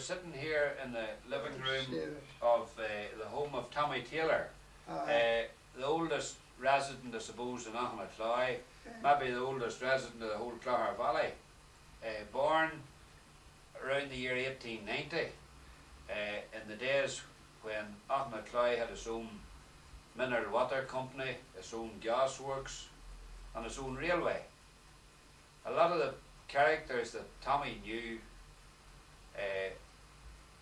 sitting here in the living room of the home of Tommy Taylor, the oldest resident, I suppose, in Auchinleck, maybe the oldest resident of the whole Clogher Valley. Born around the year 1890, in the days when Auchinleck had its own mineral water company, its own gas works, and its own railway. A lot of the characters that Tommy knew,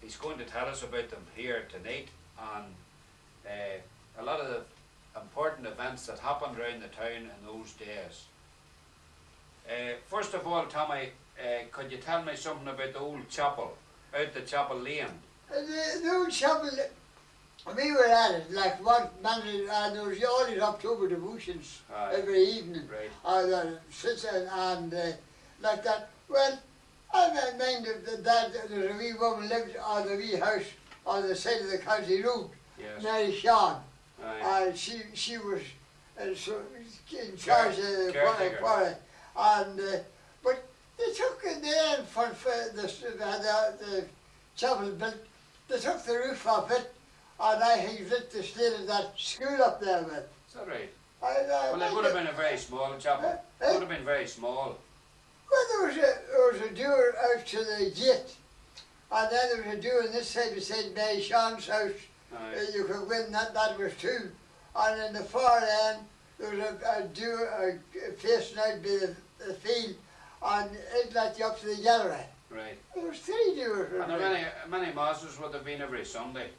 he's going to tell us about them here tonight, and a lot of the important events that happened around the town in those days. First of all, Tommy, could you tell me something about the old chapel, out the chapel lane? The old chapel, we were at it, like one Monday, and there was always October devotions every evening. Right. And like that. Well, I mind that there's a wee woman lived on the wee house on the side of the county road, Mary Sean. She was in charge of the quarry. And but they took it then for the chapel built. They took the roof off it, and I think lit the state of that school up there with. Is that right? Well, it would have been a very small chapel. It would have been very small. Well, there was a door out to the gate, and then there was a door on this side beside Mary Sean's house. You could go in, that was two. And in the far end, there was a door facing out by the field, and it let you up to the gallery. Right. There was three doors. And many masses would have been every Sunday.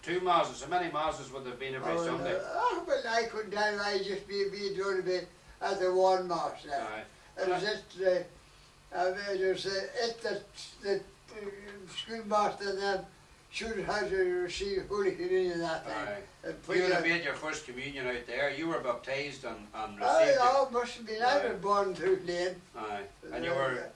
Two masses. How many masses would have been every Sunday? Well, I couldn't tell. I just be doing a bit at the one mass now. It was that the schoolmaster and them should have to receive Holy Communion that time. You would have made your first communion out there. You were baptised and received it. Oh, must have been. I was born through Lane. And you were.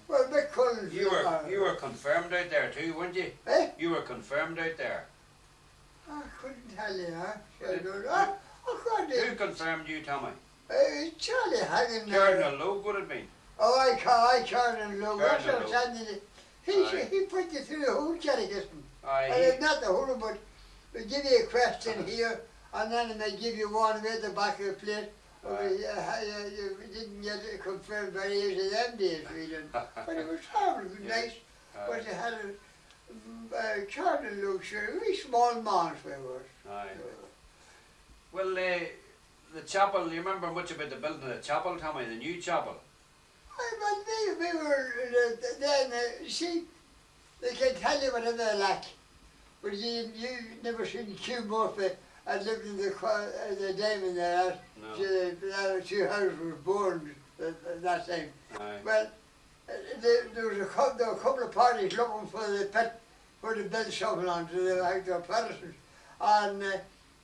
Well, Mick Cullen. You were confirmed out there too, weren't you? You were confirmed out there. I couldn't tell you, Who confirmed you, Tommy? Charlie Hagan. Cardinal Logue would have been. Oh, I Cardinal Logue. That's what I'm saying. He put you through the whole catechism. Not the whole, but they give you a question here, and then they give you one at the back of the plate. You didn't get it confirmed very easy them days, we didn't. But it was horrible, nice. But they had a Cardinal Logue, sure, a wee small man we were. Well, the chapel, you remember much about the building of the chapel, Tommy, the new chapel? But we were then, see, they can tell you whatever they like, but you never seen Q Murphy and lived in the diamond there. No. The two houses were born that time. Well, there was a couple of parties looking for the pit for the build shovel on to the Protestants, and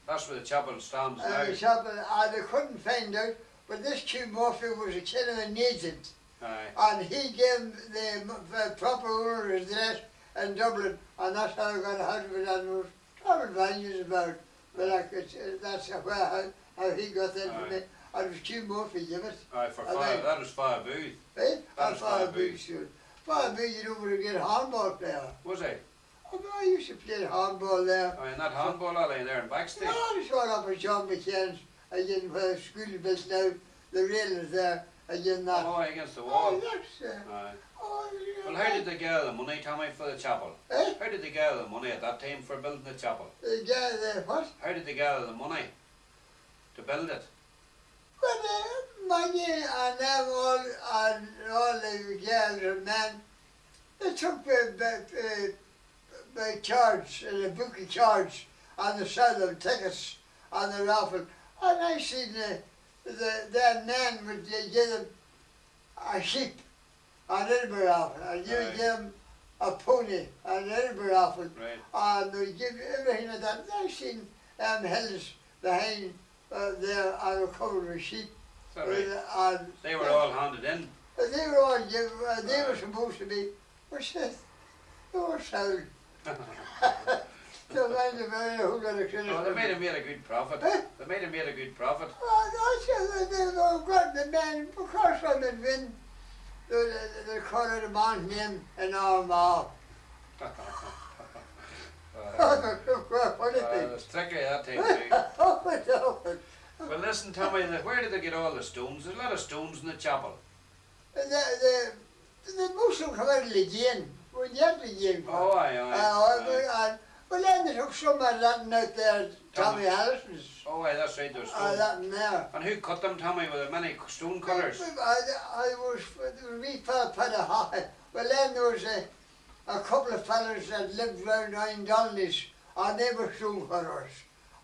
that's where the chapel stands now. The chapel, and they couldn't find out. But this Q Murphy was a kind of an agent, and he gave the proper owner's address in Dublin, and that's how I got a house with that. There was travel values about, but that's how he got that from me. And it was Q Murphy gave it. That was Father Booth. That was Father Booth, sure. Father Booth, you know, was a good handball player. Was he? Oh, no, I used to play handball there. In that handball alley there in Backstage? No, I showed up with John McCann's. Again, where the school built now, the rail is there, again that. Oh, against the wall. Oh, yes, Well, how did they gather the money, Tommy, for the chapel? How did they gather the money at that time for building the chapel? They gather what? How did they gather the money to build it? Well, money and them all the girls and men, they took by charge, the book of charge, and they sell them tickets on the raffle. And I seen the men would give them a sheep on Edinburgh raffle, and you give them a pony on Edinburgh raffle, and they give everything like that. I seen hills behind there and were covered with sheep. And they were all handed in. They were all they were supposed to be, but they were sold. They made him made a good profit. They made him made a good profit. Oh, they were got the men, because I had been, the colour of the man's name in Armagh. It's tricky that thing too. Well listen Tommy, where did they get all the stones? There's a lot of stones in the chapel. The Muslim come out of Legion. When you had Legion. Oh aye. Well then they took some of that out there, Tommy Harrison's. Oh aye, that's right, there's stones. That in there. And who cut them, Tommy? Were there many stone cutters? I was we fell high. Well then there was a couple of fellas that lived round in Donnelly's, and they were stone cutters.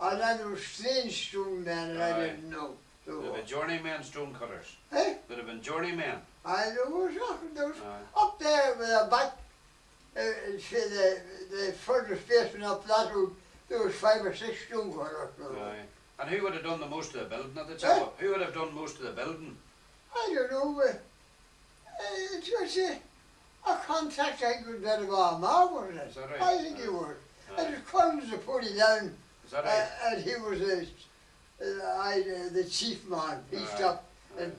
And then there was strange stone men and I didn't know. So, There'd have been journeymen stone cutters. eh? There'd have been journeymen. There was up there with a back, the furthest basement up that road, there was 5 or 6 stone cutters. Aye. And who would have done the most of the building at the chapel? Who would have done most of the building? I don't know. It was a contract I could get about Mark, wasn't it? Is that right? I think it was. Aye. It was Collins that put it down. Is that right? And he was the chief man. He stopped and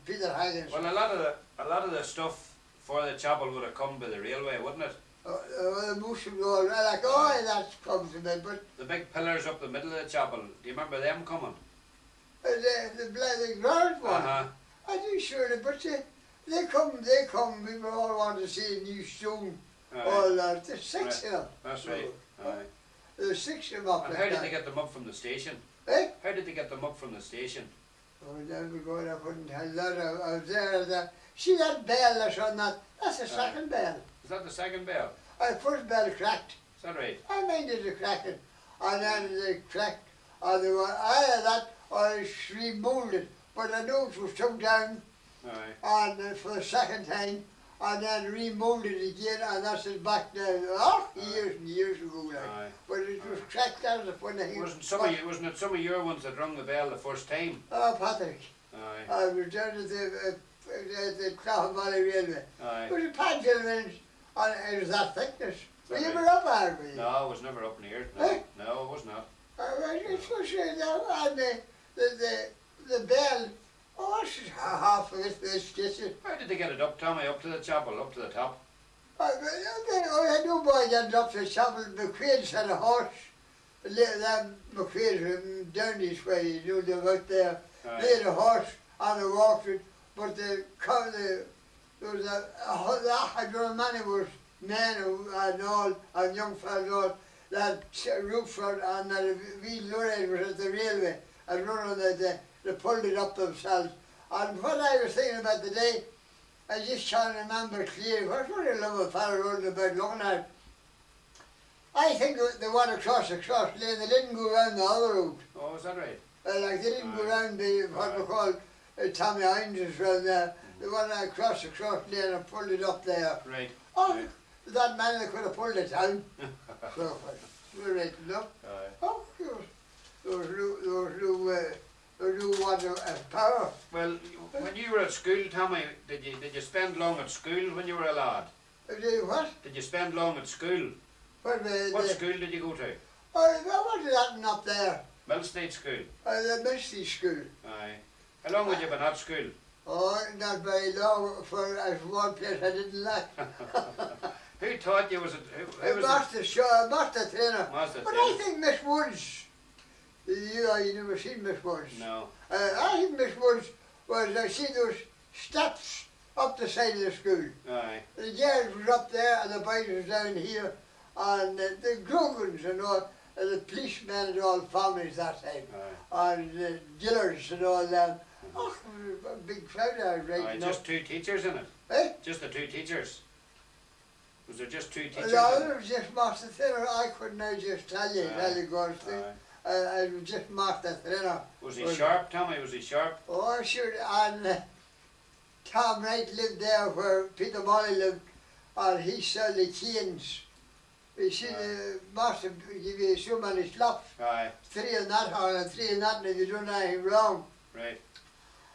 Peter Higgins. Well, a lot of the stuff for the chapel would have come by the railway, wouldn't it? The Muslim road, like, oh, that comes to me, but The big pillars up the middle of the chapel, do you remember them coming? the ground one, I do sure, but they come, we all want to see a new stone, all that, there's 6 of them. That's right. Aye. There's 6 of them up And like how did that. they get them up from the station? Eh? How did they get them up from the station? Oh, there we go, I couldn't tell that, I was there, see that bell that's on that, that's the second bell. Is that the second bell? The first bell cracked. Is that right? I minded the cracking, and then they cracked, and they were either that or it's remoulded, but I know it was took down Aye. and for the second time, and then remoulded again, and that's it back now. Years and years ago, like. Aye. But it was cracked out of when they Wasn't it some of your ones that rung the bell the first time? Oh, Patrick. Aye. I was down at the Clough Valley Railway. Aye. It was a pad gentleman, and it was that thickness. Were you Right. ever up there with you? No, I was never up near it. No, Eh? no, I was not. It's for sure now, and the bell, oh, it's half of this kitchen. How did they get it up, Tommy, up to the chapel, up to the top? I know boy got up to the chapel, McQuaid's had a horse, that McQuaid's down this way, you know, they were out there, Aye. they had a horse and they walked it, but there was a good many was men and all, and young fellas and all, that roof front and that wee lorry was at the railway and running they pulled it up themselves. And what I was thinking about the day, I just can't remember clearly, what was a little fellow running about looking at? I think they went across lane, they didn't go around the other road. Oh, is that right? Like they didn't go Aye. around what we call Tommy Hines around there. They went across lane and pulled it up there. Right. Oh, Right. that man they could have pulled it down. So, we're right enough. Aye. Oh, there was no water of power. Well, when you were at school, Tommy, did you spend long at school when you were a lad? What? Did you spend long at school? What school did you go to? What is that up there? Millstate School. The Misty School. Aye. How long had you been at school? Oh, not very long, for as one place I didn't like. Who taught you? Was it? Who was Master Shaw, Master Trainer. Master But Trainer. I think Miss Woods, you never seen Miss Woods. No. I think Miss Woods was, I see those steps up the side of the school. Aye. The girls was up there and the boys was down here, and the Grogans and all, and the policemen and all families that time, Aye. and the Gillers and all them. Oh, it was a big crowd I was Aye. right Just 2 teachers in it. Eh? Just the 2 teachers. Was there just 2 teachers? No, in it it? was just Master Trainer. I couldn't now just tell you God's thing. Aye. I was just Master Trainer. Was he sharp, Tommy? Was he sharp? Oh, sure, and Tom Wright lived there where Peter Molly lived, and he sold the canes. You see, the master give you so many slaps, Aye. 3 in that hand and 3 in that, and if you don't anything wrong, Right.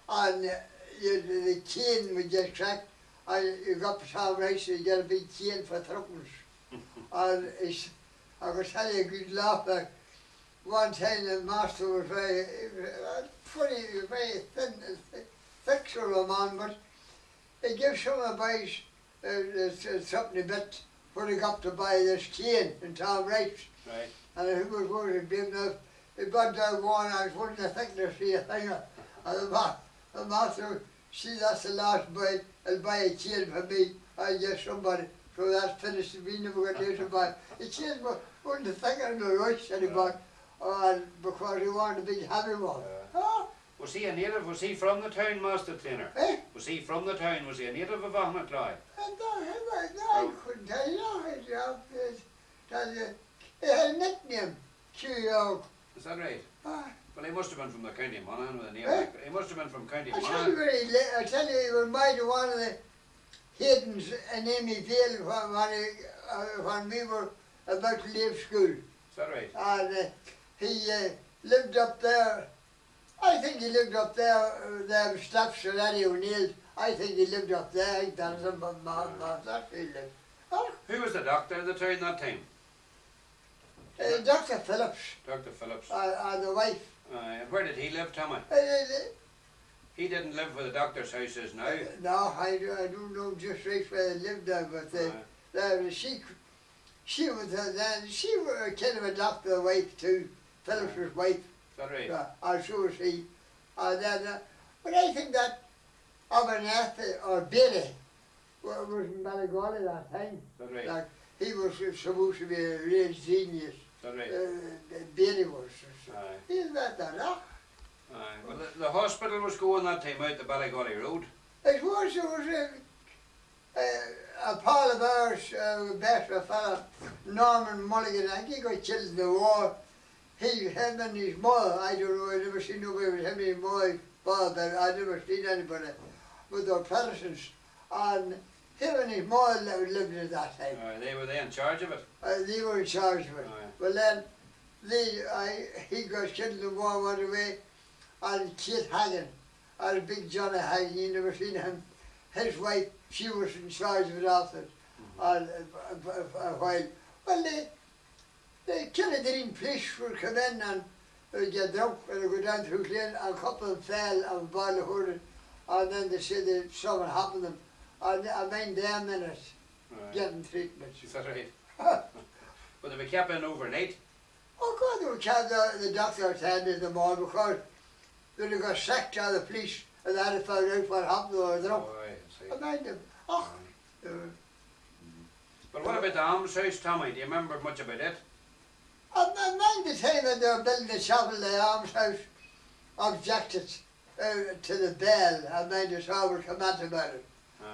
and the cane would get cracked, and you got Tom Wright, so you get a big cane for threepence. And I could tell you a good laugh, like, one time the master was very funny, very thin, thick sort of man, but He gives some of the boys something a bit when they got to buy this cane in Tom Wright's. Right. And he was going to be enough. He got down one, I was wanting to think there's a thing. And the master, see, that's the last boy, I'll buy a chain for me. I guess somebody. So that's finished. We never got there to buy a chain, but wasn't to think of the rush and he bought, because he wanted a big heavy one. Was he a native? Was he from the town, Master Trainer? Eh? Was he from the town? Was he a native of Ahmedcloy? I couldn't tell you. He had a nickname, Cheerio. Is that right? Well, he must have been from the County Monaghan with a name Eh? like. He must have been from County I Monaghan. tell you, he was mighty one of the Haydens in Amy Vale when we were about to leave school. Is that right? And he lived up there. I think he lived up there. There was steps to Eddie O'Neill. I think he lived up there. I think that's where he lived. Who was the doctor in the town that time? Dr. Phillips. Dr. Phillips. And the wife. And where did he live, Tommy? He didn't live where the doctor's house is now. No, I don't know just right where they lived there, but she was a kind of a doctor wife too, Phillips' wife. Is that right? I'm sure she. But I think that Abernathy or Billy was in Ballygawley that time. Is that right? Like, he was supposed to be a real genius. Is that right? Billy was. Aye. He's not that, huh? Aye. Well, the hospital was going that time out the Ballygawley Road. It was a pal of ours, best fellow, Norman Mulligan. I think he got killed in the war. Him and his mother, I don't know, I never seen nobody with him and his mother, father, I never seen anybody, but they were Protestants. And him and his mother lived at that time. They were in charge of it? They were in charge of it. Well then, he got killed in the war, went away, and Kate Hagen, and Big Johnny Hagen, you never seen him. His wife, she was in charge of it after a while. Well, the Kennedy police would come in and get drunk and they go down through Glen, and a couple of them fell and badly hurted, and then they said that something happened to them. And I mind them in it, getting treatment. Is that right? But they were kept in overnight? Oh God, they were kept the doctor attended them all because they got sacked out of the police and they had found out what happened to them. Oh, I see. I mind them. But what about the alms house, Tommy? Do you remember much about it? I mind the time when they were building the chapel, the alms house objected to the bell. I mind the Harvard comment about it.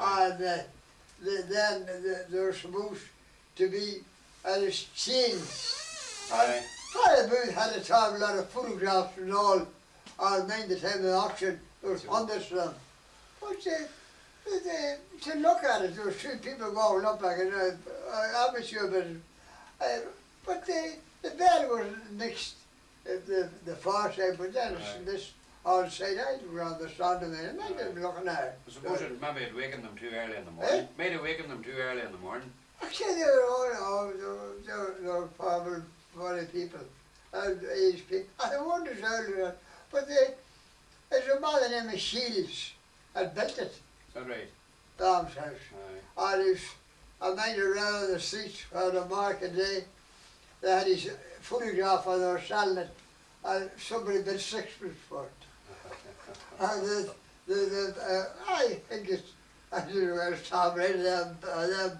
And then they were supposed to be at a chain. And Father Booth had to have a lot of photographs and all. I mind the time of the auction, there was hundreds of them. But to look at it, there were two people going up like an amateur, but the bell was next the far side, but then this on side I don't understand them. It made them looking at it. I suppose it maybe had wakened them too early in the morning. Might have wakened them too early in the morning. Actually, they were probably funny people, aged people. I wondered earlier, but there's a man named Shields had built it. Is that right? The alms house. And I mind around the streets on the market day, they had his photograph and they were selling it, and somebody bid sixpence for it. And I think it's, I don't know where it's Tom Brady, they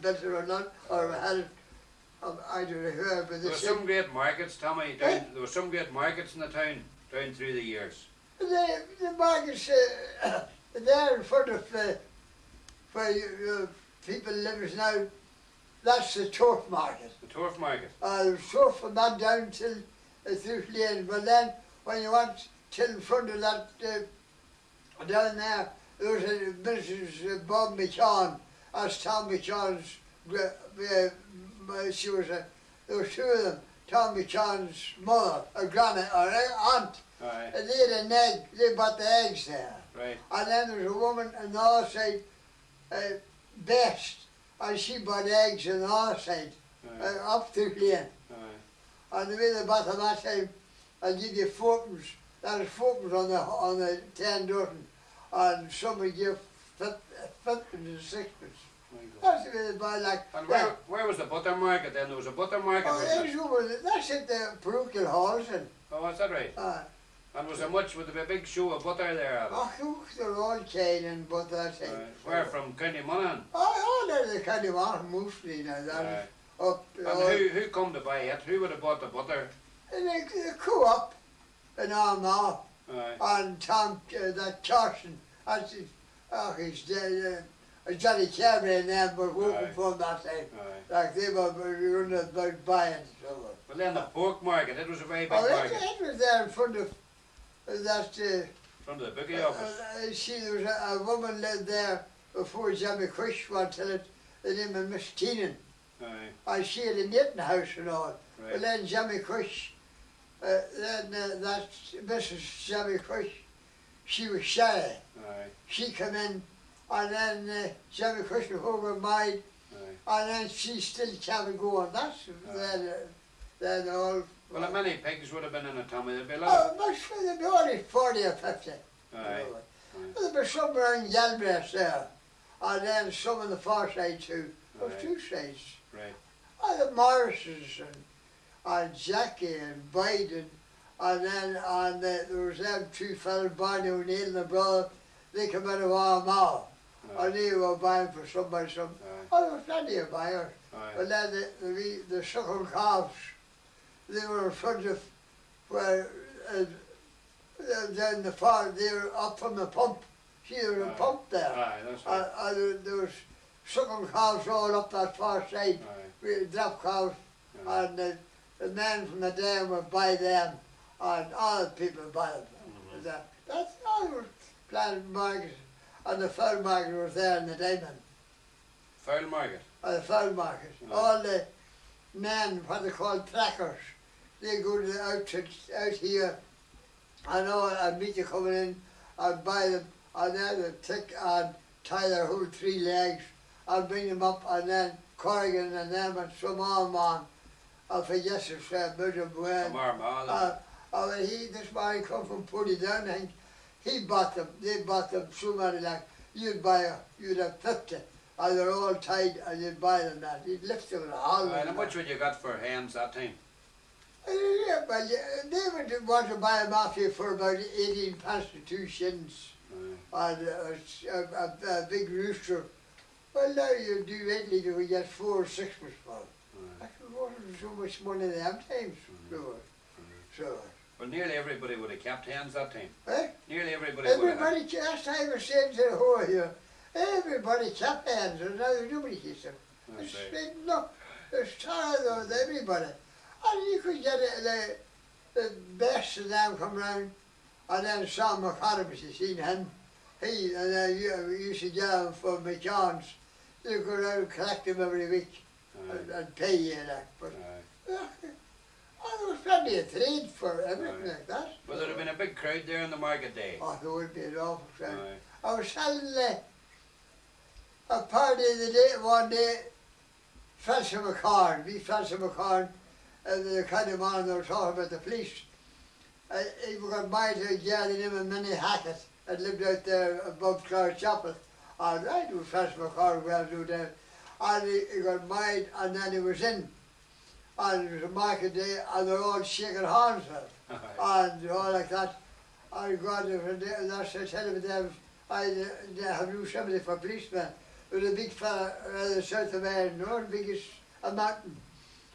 built it or not, or had it, I don't know who, but there were some great markets, Tommy, there were some great markets in the town, down through the years. The markets, there in front of where people live now, that's the turf market. The turf market? The turf from that down till through Lane, but then when you went till in front of that, down there, there was a Mrs. Bob McCann, that's Tom McCann's, she was there were two of them, Tom McCann's mother, or granny, or aunt. Right. And they had an egg, they bought the eggs there. Right. And then there was a woman on the other side, Best, and she bought eggs on the other side, up through Lane. And the way they bought them that time, I'll give you fourpence. That is fourpence on the 10 dozen. And somebody gave fifth and sixpence. That's the way they buy like. And where was the butter market then? There was a butter market. That's at the parochial halls. Oh, is that right? And was there much, would there be a big show of butter there? Oh, they're all cane and butter. Where, from County Monaghan? Oh, they're the County Monaghan mostly now. Up, and who come to buy it? Who would have bought the butter? The co-op in Armagh. And Tom, that Carson, he's dead. Johnny Cameron and them were working from that time. Like they were running about buying. Well, then the pork market, it was a very big market. It was there in front of that. Front of the bookie office. There was a woman lived there before Jimmy Cush went to it, the name of Miss Keenan. And she had a knitting house and all. But then Jimmy Cush, that Mrs. Jimmy Cush, she was shy. She came in, and then Jimmy Cush was over married, and then she still kept going. That's then all. Well, how many pigs would have been in a Tommy? There'd be a lot. There'd be only 40 or 50. There'd be some around Galbraith there, and then some on the far side too. There was two sides. And the Morrises and Jackie and Biden, and then there was them two fellas, Barney O'Neill and the brother. They came out of Armagh, and they were buying for somebody some. Oh, there was plenty of buyers. But then the suckle calves, they were in front of where down the far. They were up from the pump. See, there was a pump there. There was suckle calves all up that far side. Drop cows, and the men from the dam would buy them, and all the people would buy them. That's all was planted market, and the fowl market was there in the diamond. Fowl market? The fowl market. All the men, what they call trackers, they go to the out here, and all, and meet you coming in, and buy them, and then they take and tie their whole 3 legs, and bring them up, and then Corrigan and them and some Armagh, I forget his name, when. This man come from Pullydown, and he bought them. They bought them so many like you'd have 50, and they're all tied, and you'd buy them that. You'd lift them all. How much would you got for hens that time? Well, they would want to buy them off you for about 18 pence to 2 shillings, and a big rooster. Well, now you do Italy, you would get 4 or 6 for it. That wasn't so much money in them times. Well, nearly everybody would have kept hens that time. Nearly everybody would have. Last time I was saying to the whole here, everybody kept hens, and now nobody keeps them. There's tired of everybody. And you could get the best of them come round, and then Sam McAdams, you seen him. He and then you used to get them for McJohn's. You go around and collect them every week and pay you that. But there was plenty of trade for everything like that. Well, there'd have been a big crowd there on the market day. Oh, there would be an awful crowd. I was selling a party one day, Francis McCarn, the kind of man they were talking about the police. He got married to a girl named Minnie Hackett, that lived out there above Clark Chapel. And I knew Francis McCarn well do there. And he got married, and then he was in. And it was a market day, and they're all shaking hands with him. And all like that. And God, that's I tell him them, I have used somebody for policemen. There was a big fella the south of Ireland, the biggest a mountain.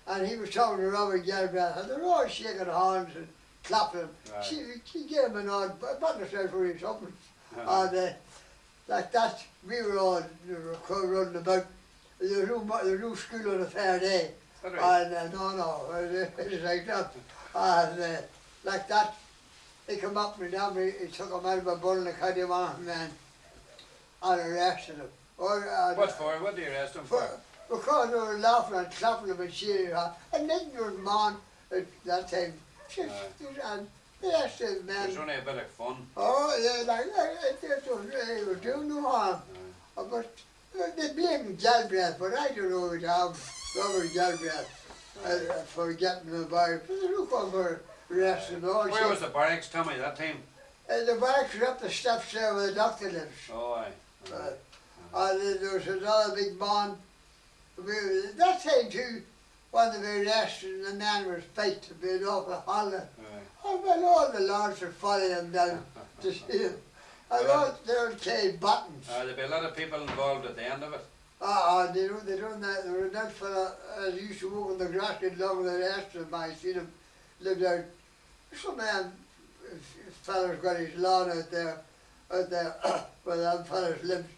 And he was talking to Robert Galbraith, and they're all shaking hands and clapping him. She gave him an odd, bought herself for his something. And like that, we were all running about. There was no school on a fair day. And it was like that. And like that, he come up and down, he took him out of a bull in the County Monaghan and arrested him. What for? What did you arrest him for? Because they were laughing and clapping him and cheering him. An ignorant man at that time. And the rest of the men. It was only a bit of fun. Oh, they were doing no harm. But they blamed Galbraith, but I don't know it Robert Galbraith for getting the bar. But there's no one for arresting all. Where was the barracks, Tommy, that time? The barracks were up the steps there where the doctor lives. Oh, aye. And there was another big man. That time too, one of the rest and the man was fight to build up a Holland. Oh, well, all the lords were following him down to see him. And all they were carrying buttons. There'd be a lot of people involved at the end of it. They done that. There was that fella used to walk on the grass along with the rest of them. I seen him lived out. Some man, fella's got his lawn out there where them fellas lived.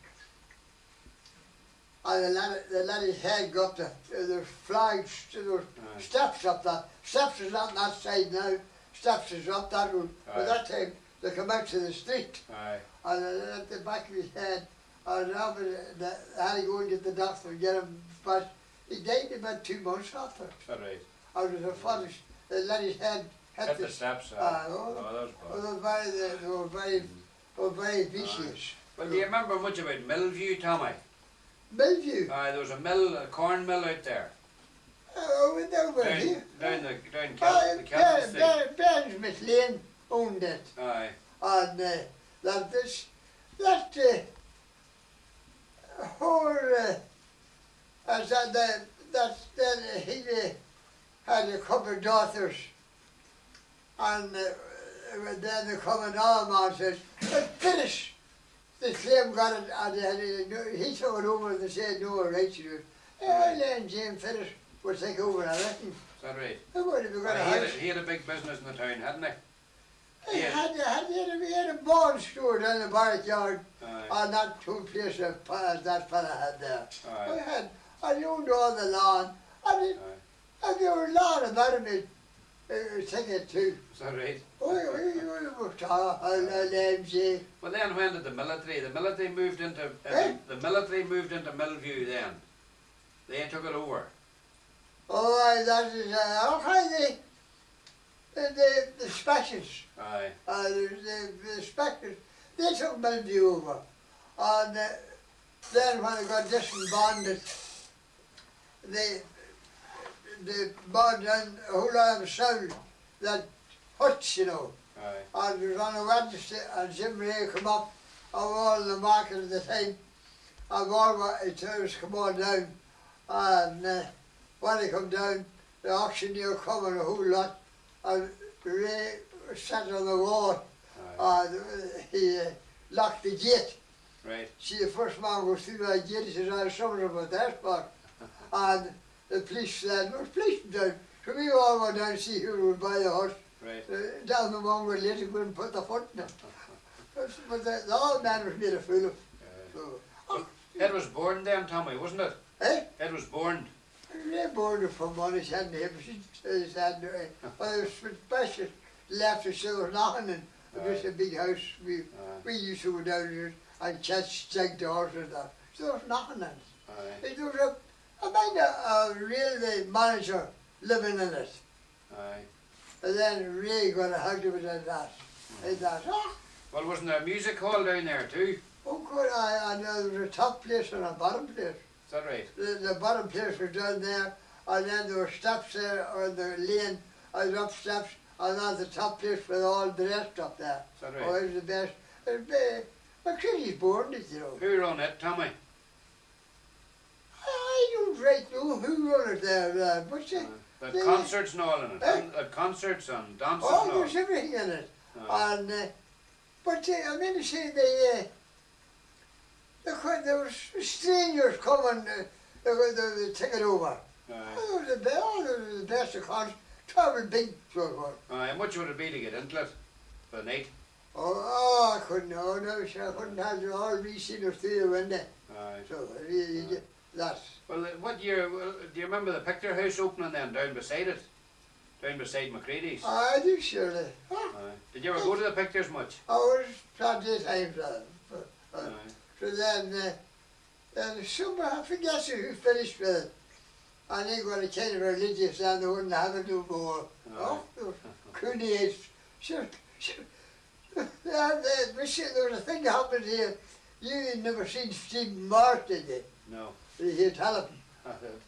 And they let his head go up there's flags, there's steps up that. Steps is not on that side now. Steps is up that road. But that time they come out to the street. And at the back of his head, and I had to go and get the doctor and get him. But he died about 2 months after. That's right. I was a father. They let his head hit the steps. They were very vicious. Well, do you remember much about Millview, Tommy? Millview? There was a mill, a corn mill out there. Oh, over here. Down the Kelvin Street. Burns McLean owned it. Aye. And whole, he had a couple of daughters. And then the coming on man says, finish. The claim got it, and he took it over and they said, no, right, you do. Then James finish, we'll take over, I reckon. Is that right? He had a big business in the town, hadn't he? He had a bond store down the backyard, and that two place that fella had there. I owned all the land, and there was a lot about him. Take it too. Is that right? Well, then when did the military moved into Millview then? They took it over. Oh, that is the specials. Aye. The specials, they took Millview over. And then when they got disbanded, they bought down a whole lot of sound, that huts, you know. Aye. And it was on a Wednesday, and Jim Ray come up, and we all in the market at the time, and Walmart, it was come on down, and when they come down, the auctioneer come and a whole lot, and Ray sat on the wall, and he locked the gate. Right. See, the first man goes through that gate, he says, I have something about that spot. And the police said, there's policemen down. So we all went down to see who would buy the horse. Right. Down the one where later go and put the foot in it. But the old man was made a fool of. Well, Ed was born then, Tommy, wasn't it? Eh? Ed was born. They born from one his hand there, but his hand there. Well, it was special. Left us, there was nothing, and it was a big house. We used to go down here and catch stag doors and that. So there was nothing in it. It was a real manager living in it. And then Ray got a hug of it and that. Well, wasn't there a music hall down there too? Oh good, I know there was a top place and a bottom place. Is that right? The bottom place was down there, and then there were steps there on the lane, and up steps, and then the top place with all the rest up there. Is that right? Oh, it was the best. McCready's born it, you know. Who run it, Tommy? I don't right know who run it there, but the concerts and all in it. Concerts and dances and all. There's everything in it. And but I mean to say there was strangers coming. They take it over. It was the best of concerts. Travel big sort of one. How much would it be to get into it for the night? I couldn't. No, I couldn't have all these sinners through the window. So that's. Well, what year? Well, do you remember the picture house opening then down beside it? Down beside McCready's? I do, surely. Did you ever go to the pictures much? I was plenty of times. So then somebody, I forget who finished with it. And they got a kind of religious and they wouldn't have it no more. Cooney sure. There was a thing that happened here. You never seen Stephen Marsh, did you? No. Did you tell him?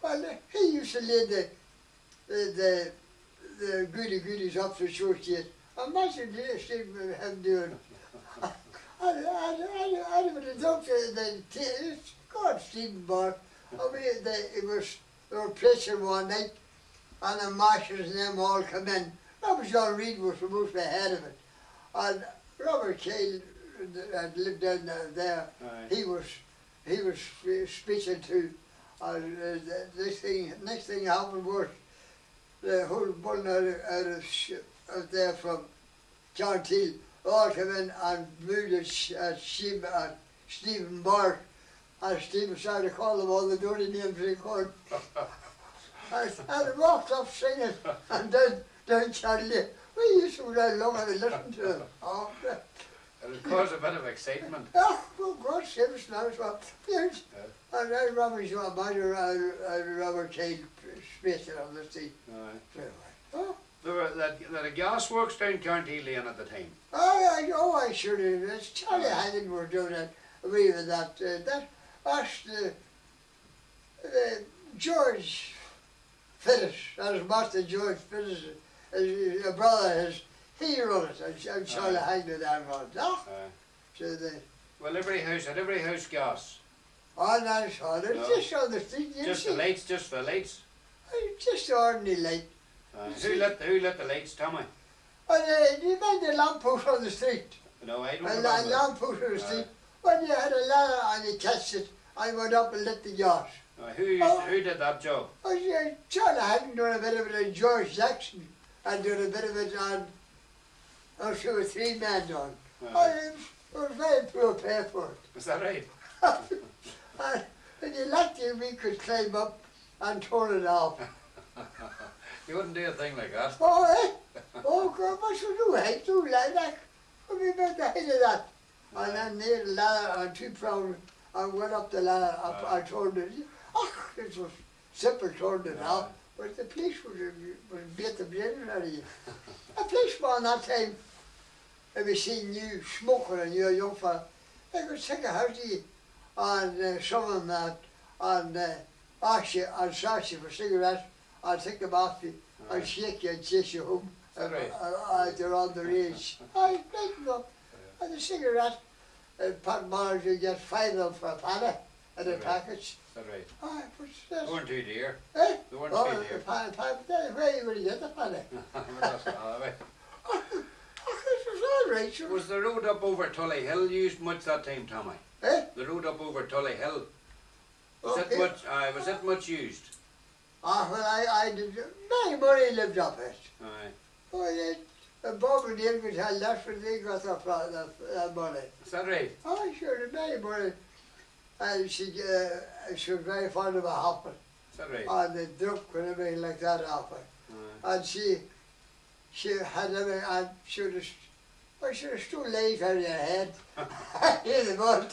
Well, he used to lay the goodies up the church gate. Imagine this, Stephen him doing. I would have done the God, Stephen Bar. I mean, they were preaching one night, and the marshals and them all come in. Robert John Reid was supposed to be ahead of it. And Robert Cale had lived down there. He was speaking to. And next thing happened was the whole bunch out there from John Teal all came in and moved Stephen Bart. And Stephen started to call them all the dirty names they called. and walked up singing, and then Charlie, we used to go long and listen to them. Oh, it caused a bit of excitement. Oh, God save us now. So, yes. And then Robert John Mayer and Robert Cale spaced on the sea. Oh. There were gas works down County Lane at the time. I sure did. Charlie Hannon were doing it. We with that. That's George Phillips. That was Master George Phillips. His brother, he run it, and Charlie Hannon and run it. Well, every house gas. Oh, that's all. It's just on the street. Just the lights, just for the lights. Just ordinary light. Who lit the lights, Tommy? You made the lamppost on the street. No, I don't A remember. lamppost on the street. When you had a ladder and you touched it, I went up and lit the gas. Who did that job? Charlie hadn't done a bit of it on George Jackson, and done a bit of it on, I'm sure, 3 men done. I was very poor pay for it. Is that right? And you lucky we could climb up and turn it off. You wouldn't do a thing like that. Oh, oh, God, what should we do? I do like that. We made the head of that. And then nailed the ladder on 2 prongs and went up the ladder and turned it. Oh, it was simple turning it off. But the police would beat the brains out of you. A policeman that time, if he seen you smoking and you're a young fella, they could take a house to you and some of them that, and ask you and search you for cigarettes and take them off you and shake you and chase you home. They're underage. I picked them up. And the cigarette, Pat Mars, you get 5 of them for a penny in a package. Is that right? What's They this? weren't too dear. Eh? They weren't Oh, too the dear. penny, where you would get the penny? That's all right. Oh, this was all right, sure. Was the road up over Tully Hill used much that time, Tommy? Eh? The road up over Tully Hill. Was Okay. it much used? Well, I did. Mary Murray lived up it. Aye. Oh, yeah. Bob and Dale could tell that's where they got that money. Is that right? Oh, sure, the Mary Murray. And she was very fond of a hopper. Is that right? And the duck and everything like that hopper. Aye. And she had everything, and she was too late out of your head. In the morning.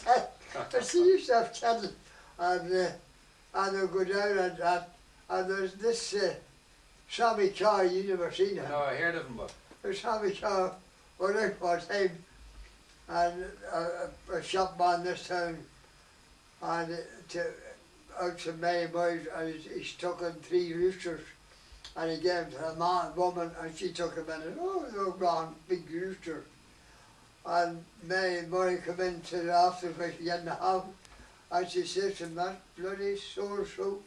But she used to have cattle, and they'd go down and there's this Sammy Carr, you never seen him. No, I heard of him, but There's Sammy Carr, went out one time, and a shopman this town, and out to Mary Boys, and he stuck in 3 roosters, and he gave them to a woman, and she took them in, and they were gone, big roosters. And Mary Murray come into the office where she hadn't have, and she says to him, that bloody so-and-so,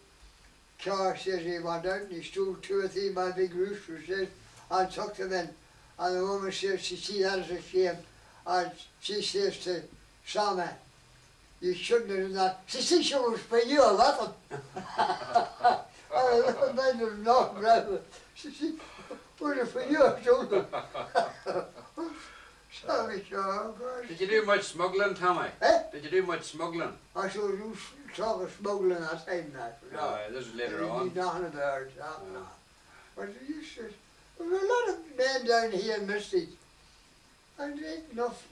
Carr says he went out and he stole 2 or 3 of my big roosters, says, and took them in. And the woman says, she see that as a shame, and she says to Sammy, you shouldn't have done that. She says she was for you, I let them. I made them not rather. She said, was it for you, I told them. Sorry, Carr, of course. did you do much smuggling, Tommy? Eh? Did you do much smuggling? I saw you talk of smuggling that time, that. No, this is later on. Nothing about it, no. But you should, there were a lot of men down here in Misty, and they ain't enough,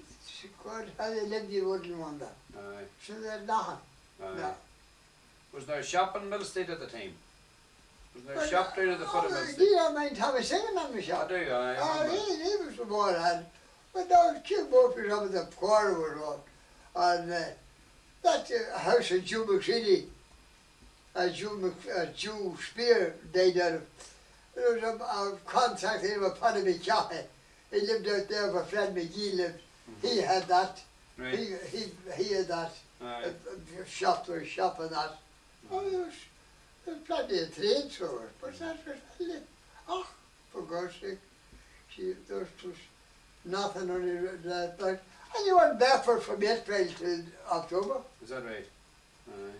God, how they lived you wouldn't wonder. Aye. So there's nothing, Aye. no. Was there a shop in Millstead at the time? Was there a shop down at the foot of Do Millstead? you don't mind Tommy singing on the I shop? do, I Oh, remember. he was the boy had. But there was 2 Murphys up at the quarter road, and that house in Jew McCready, Jew Spear died out of. There was a contact here with Paddy McCarthy. He lived out there where Fred McGee lived. He had that, Right. He had that shop and that. Oh, there's plenty of trade stores, but that was really, for God's sake, there was nothing on that. And you went barefoot from April to October. Is that right?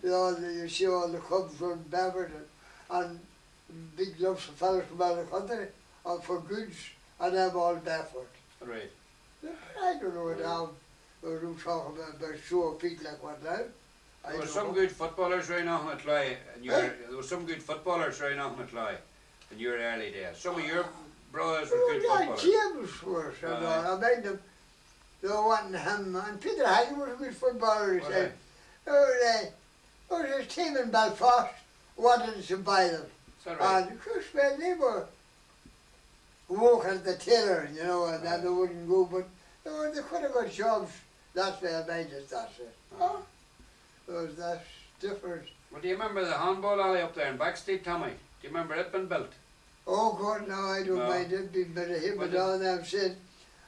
You see all the clubs from barefoot and big lumps of fellas from out of the country for goods, and them all barefoot. Right. I don't know now. We're talking about show feet like what now. There were some good footballers right now at Cly, and there was some good footballers right now at Cly in your early days. Some of your brothers were good footballers. James was, I mean, they were wanting him, and Peter Hagen was a good footballer. He said, there was a team in Belfast wanted to buy them. Right? And of course, well, they were working at the tailor, you know, and then they wouldn't go, but they could have got jobs. That's where I made it, that's it. That's different. Well, do you remember the handball alley up there in Backstreet, Tommy? Do you remember it being built? Oh God, no, I don't mind it being built. Him and all them said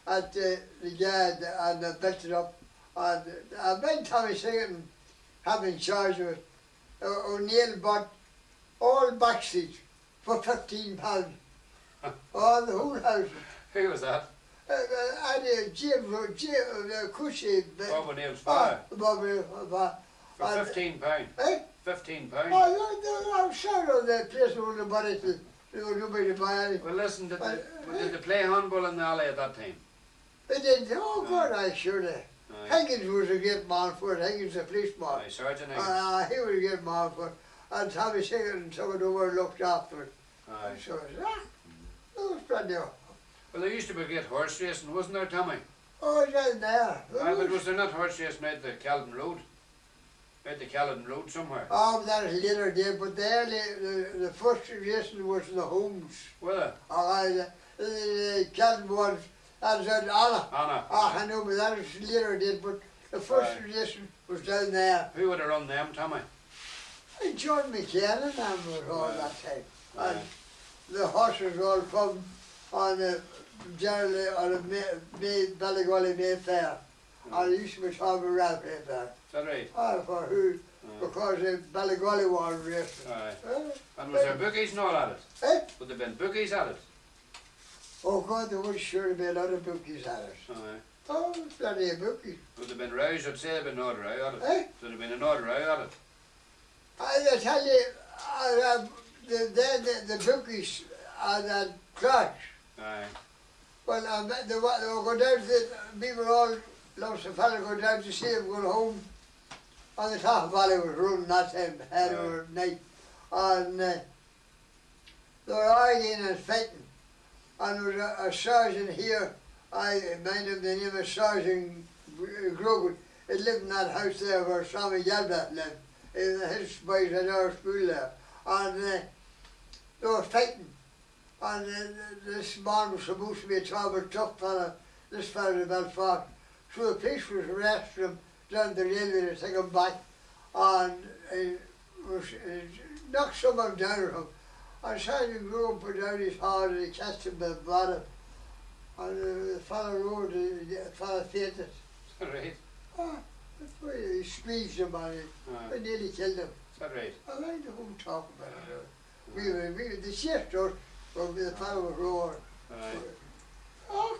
at the yard, and they built it up. And I made Tommy Singleton having charge of it. O'Neill bought all Backstreet for £15. All the whole house. Who was that? James Cushy. Bob O'Neill's father. Bob O'Neill's father. For £15. Eh? £15. I'm sure of that place where nobody to buy anything. Well, listen, did they play handball in the alley at that time? They did. Oh God, I sure did. Higgins was a great man for it. Higgins, the policeman. Aye, Sergeant Higgins. He was a great man for it. And Tommy Singleton and some of them were looked after it. Aye. So there was plenty of. Well, there used to be great horse racing, wasn't there, Tommy? Oh, it was there. Aye, but was there not horse racing out the Caledon Road? Out the Caledon Road somewhere? Oh, that was later day, but the first racing was in the homes. Well, The Caledon ones, that was at Anna. Anna. I know, but that was later day, but the first racing was down there. Who would have run them, Tommy? John McCann and them was all that time. Aye. And the horses all come on the generally on the Ballygolly Mayfair. And they used to be talking about there. Is that right? For who? Because the Ballygolly was racing. Aye. And was there bookies and all at it? Eh? Would there have been bookies at it? Oh God, there was sure to be a lot of bookies at it. Aye. Oh, plenty of bookies. Would there have been rows? I'd say there had been an odd row at it. Eh? Would there have been an odd row at it? I tell you, the bookies are that clash. Aye. Well, they were going down to the people all, lots of fellas go down to see them going home. On the top of the valley was running that time, head over night. And they were arguing and fighting. And there was a sergeant here, I mind him the name of Sergeant Grogan. He lived in that house there where Sammy Gelbert lived. His boys had our school there. And they were fighting. And this man was supposed to be a terrible tough fella, this fella in Belfast. So the police was arresting him down the railway to take him back. And he knocked someone down on him. And Sergeant Grogan put down his hand and he catched him by the bladder. And the fella rode, the fella fainted. Right. He squeezed him and he nearly killed him. Is that right? I like the whole talk about it. We the shift us, but the fellow was roaring. Aye.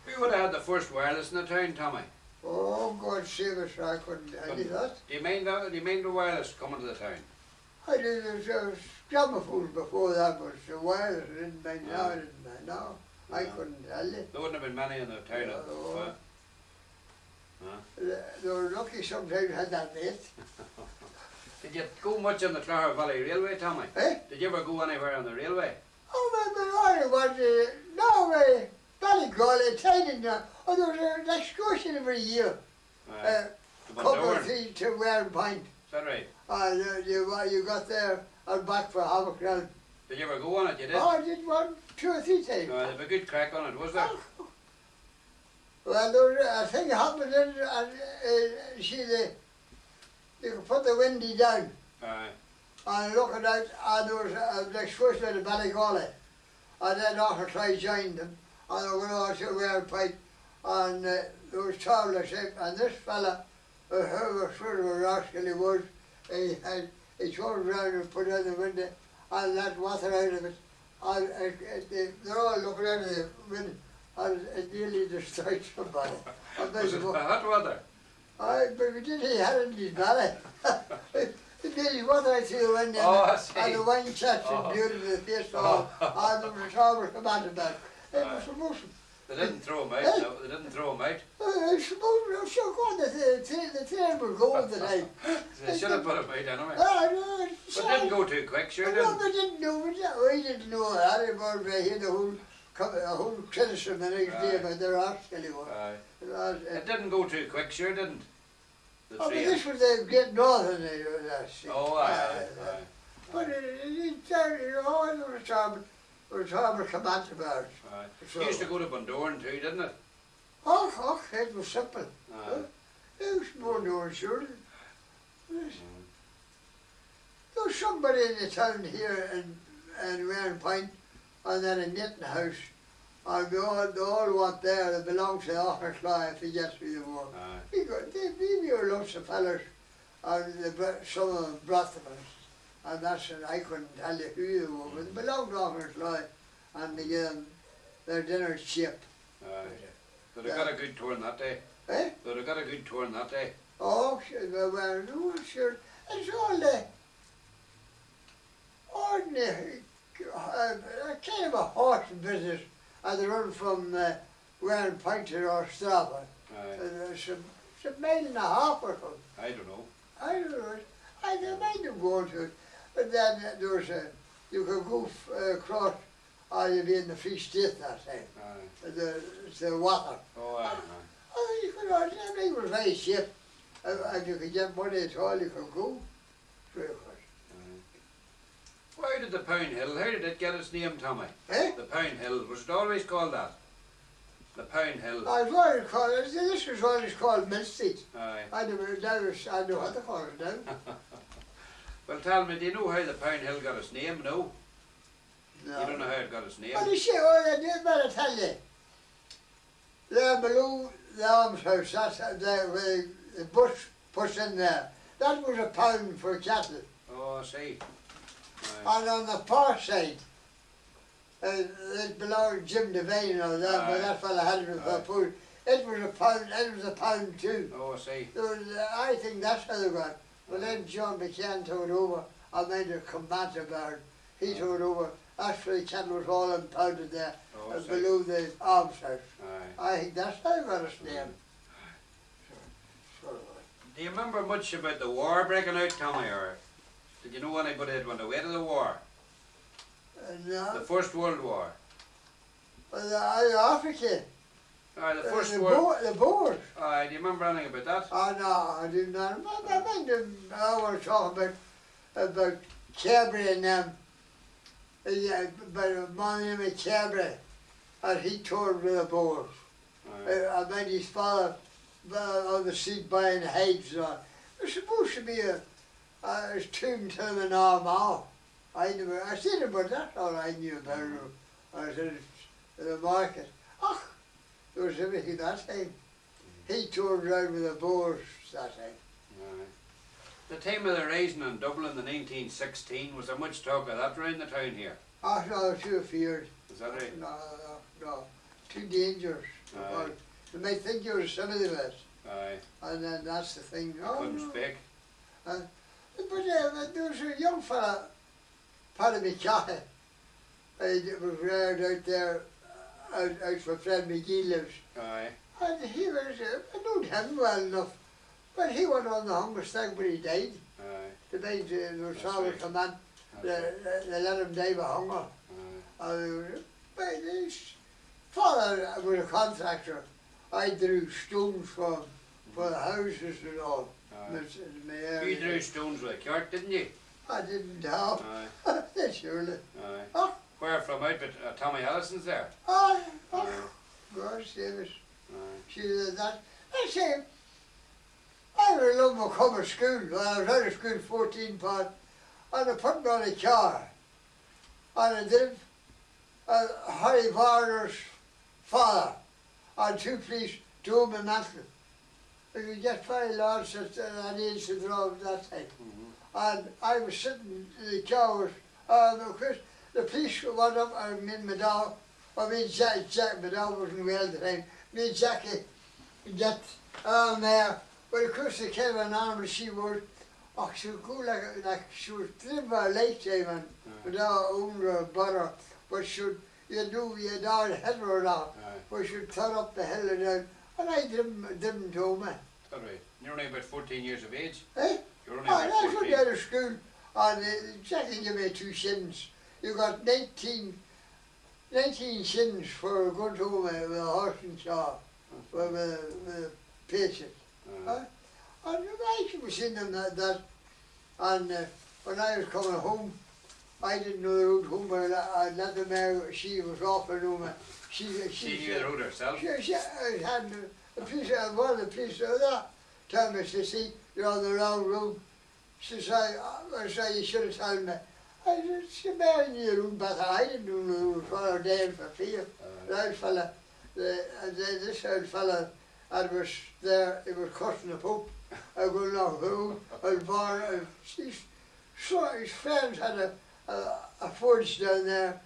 Who would have had the first wireless in the town, Tommy? Oh, God save us, I couldn't tell you that. Do you mean the wireless coming to the town? I did, there was gramophones before that, but the wireless I didn't mind now, I didn't mind now. I couldn't tell you. There wouldn't have been many in the town. They were lucky sometimes had that mate. Did you go much on the Clara Valley Railway, Tommy? Eh? Did you ever go anywhere on the railway? Oh, my God, no, Ballygolly, Tynan, there was an excursion every year. Couple of feet to Warren Point. Is that right? You got there and back for Havercrown. Did you ever go on it, you did? Oh, I did one, 2 or 3 times. There was a good crack on it, was there? Well, there was a thing happened and see you could put the windy down. Aye. And looking out, and there was an excursion at Ballygolly. And then after I joined them, and they went on to Warren Point, and there was traveller ship, and this fella, whoever sort of a rascal he was, he turned around and put out the window and let water out of it. And they're all looking out of the window, and it nearly destroyed somebody. Was it hot water? But we did, he had it in his belly. It nearly water out through the window, and the wine chats and beauty of the face, and there was a traveller come out of that. It was the most. They didn't throw him out, no, they didn't throw him out. I suppose, sure, God, the train will go the time. They should have put him out anyway. No, But it didn't go too quick, sure didn't. No, we didn't know, we didn't know that anymore. We hear the whole criticism the next day about their rascal anymore. It didn't go too quick, sure didn't. But this was the Great Northern, Oh, aye. But it turned, you know, it was a terrible command about it. You used to go to Bundoran too, didn't it? Oh, it was simple. It was more known, surely. There was somebody in the town here in Round Point, and then a knitting house, and they all went there. They belonged to Auchtercloy, if he gets me the war. They were lots of fellas, and some of them brought them, and that's, and I couldn't tell you who they were, but they belonged to Auchtercloy, and they gave them their dinner cheap. They'd have got a good turn that day. Eh? They'd have got a good turn that day. Oh, well, no, sure. It's all the ordinary, kind of a horse business, as they run from Round Point to Rostrava. It's a mile and a half or something. I don't know. I don't know. I might have gone to it. But then there was you could go across, or you'd be in the Free State that time. The water. Oh, you could, everything was very cheap. If you could get money at all, you could go. Why did the Pound Hill, how did it get its name, Tommy? Eh? The Pound Hill, was it always called that? The Pound Hill. I was always called, this was always called Mill Street. Aye. I know what they call it now. Well, tell me, do you know how the Pound Hill got its name? No? No. You don't know how it got its name? Well, you see, I did better tell you. There below the almshouse, that's where the bush puts in there. That was a pound for cattle. Oh, I see. And on the far side, it belonged to Jim Devane or that, but that fella had it for food. It was a pound too. Oh, I see. So I think that's how they got it. But then John McCann took over, I made a combat about it. He took over. Actually, cattle was all impounded there, below the almshouse. I think that's how they got its name. Do you remember much about the war breaking out, Tommy, or did you know anybody that went away to the war? No. The First World War? Africa. The First World... The Boers. Do you remember anything about that? Oh no, I did not. I want to talk about Cabri and them. About a man named Cabri, and he toured with the Boers. I met his father on the seat buying hides on. There's supposed to be a tomb to him in Armagh. I seen it, but that's all I knew about it. I was in the market. There was everything that time. He toured around with the Boers that time. The time of the rising in Dublin in 1916, was there much talk of that around the town here? Oh no, too feared. Is that right? No. Too dangerous. They might think you're a somebody of it. And then that's the thing. Couldn't speak. But there was a young fella, Paddy McCarthy, was reared out there, out where Fred McGee lives. And he was, I knew him well enough, but he went on the hunger strike, but he died. They let him die by hunger. But his father was a contractor. I drew stones for the houses and all. You drew stones with a cart, didn't you? I didn't have. Surely. Where from out? But Tommy Allison's there. God save us. She did that. I say, I was in Lumber School. I was out of school 14 pounds, and I put me on a car. And I did Harry Varner's father. and 2 police drove my mantle. We could get 5 lads that age to drive that time. And I was sitting in the car, the police went up and me and my dog, or me and Jack, my dog wasn't well at the time, me and Jackie get on there, but of course they came an animal, she was, oh, she would go like she was living by a lifetime and without own or butter, but you had all the head her now, but she'd turn up the hill and down, and I didn't do me. All right. You're only about 14 years of age? Eh? You're only about 14. I went out of school, and Jackie gave me 2 shillings. You got 19 shillings for going home with a horse and saw, with a patient. And I was in them that and when I was coming home, I didn't know the road home, but I let the mare, she was off and home. She knew the road herself? She had the police, one of the police told me, she said, you're on the wrong road. She said, you should have told me. I said, she mare knew the road better. I didn't know the road for a day for fear. The old fella, this old fella, that was there, he was cursing the Pope. I go along the road, and born, his friends had a forge down there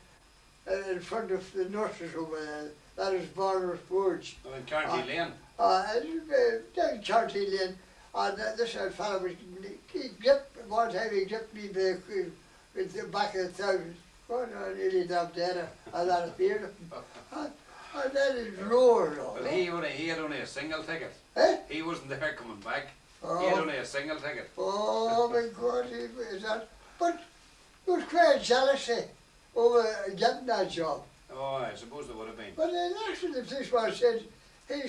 in front of the nurses over there. That is Barner's Forge. Oh, in Carty Lane? Down Carty Lane. And this old fellow was, one time he gripped me with the back of the thousand. God, I nearly dumped dead. I had a beard. And then it roared. Well, he had only a single ticket. Eh? He wasn't there coming back. Oh. He had only a single ticket. Oh my God, is that? But there was quite jealousy over getting that job. Oh, I suppose there would have been. But then actually the policeman said, there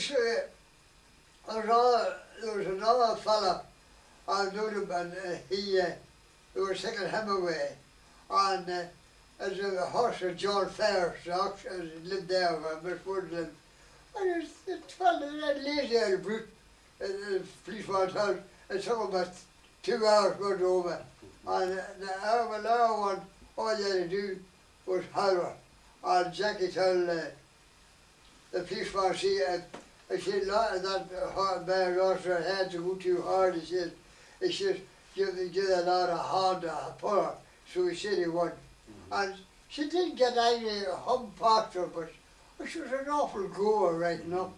was another fella, I knew him, and they were taking him away. And as a horse of John Ferris, lived there where Miss Wood lived. And it fell that lazy old brute, the policeman's house. It took him about 2 hours to go over. And the hour one, all you had to do was holler. And Jackie told the policeman, I said, that hard man lost her head to go too hard. He said, give a lot of hand pull her. So he said he won. And she didn't get any hump past her, but she was an awful goer right enough.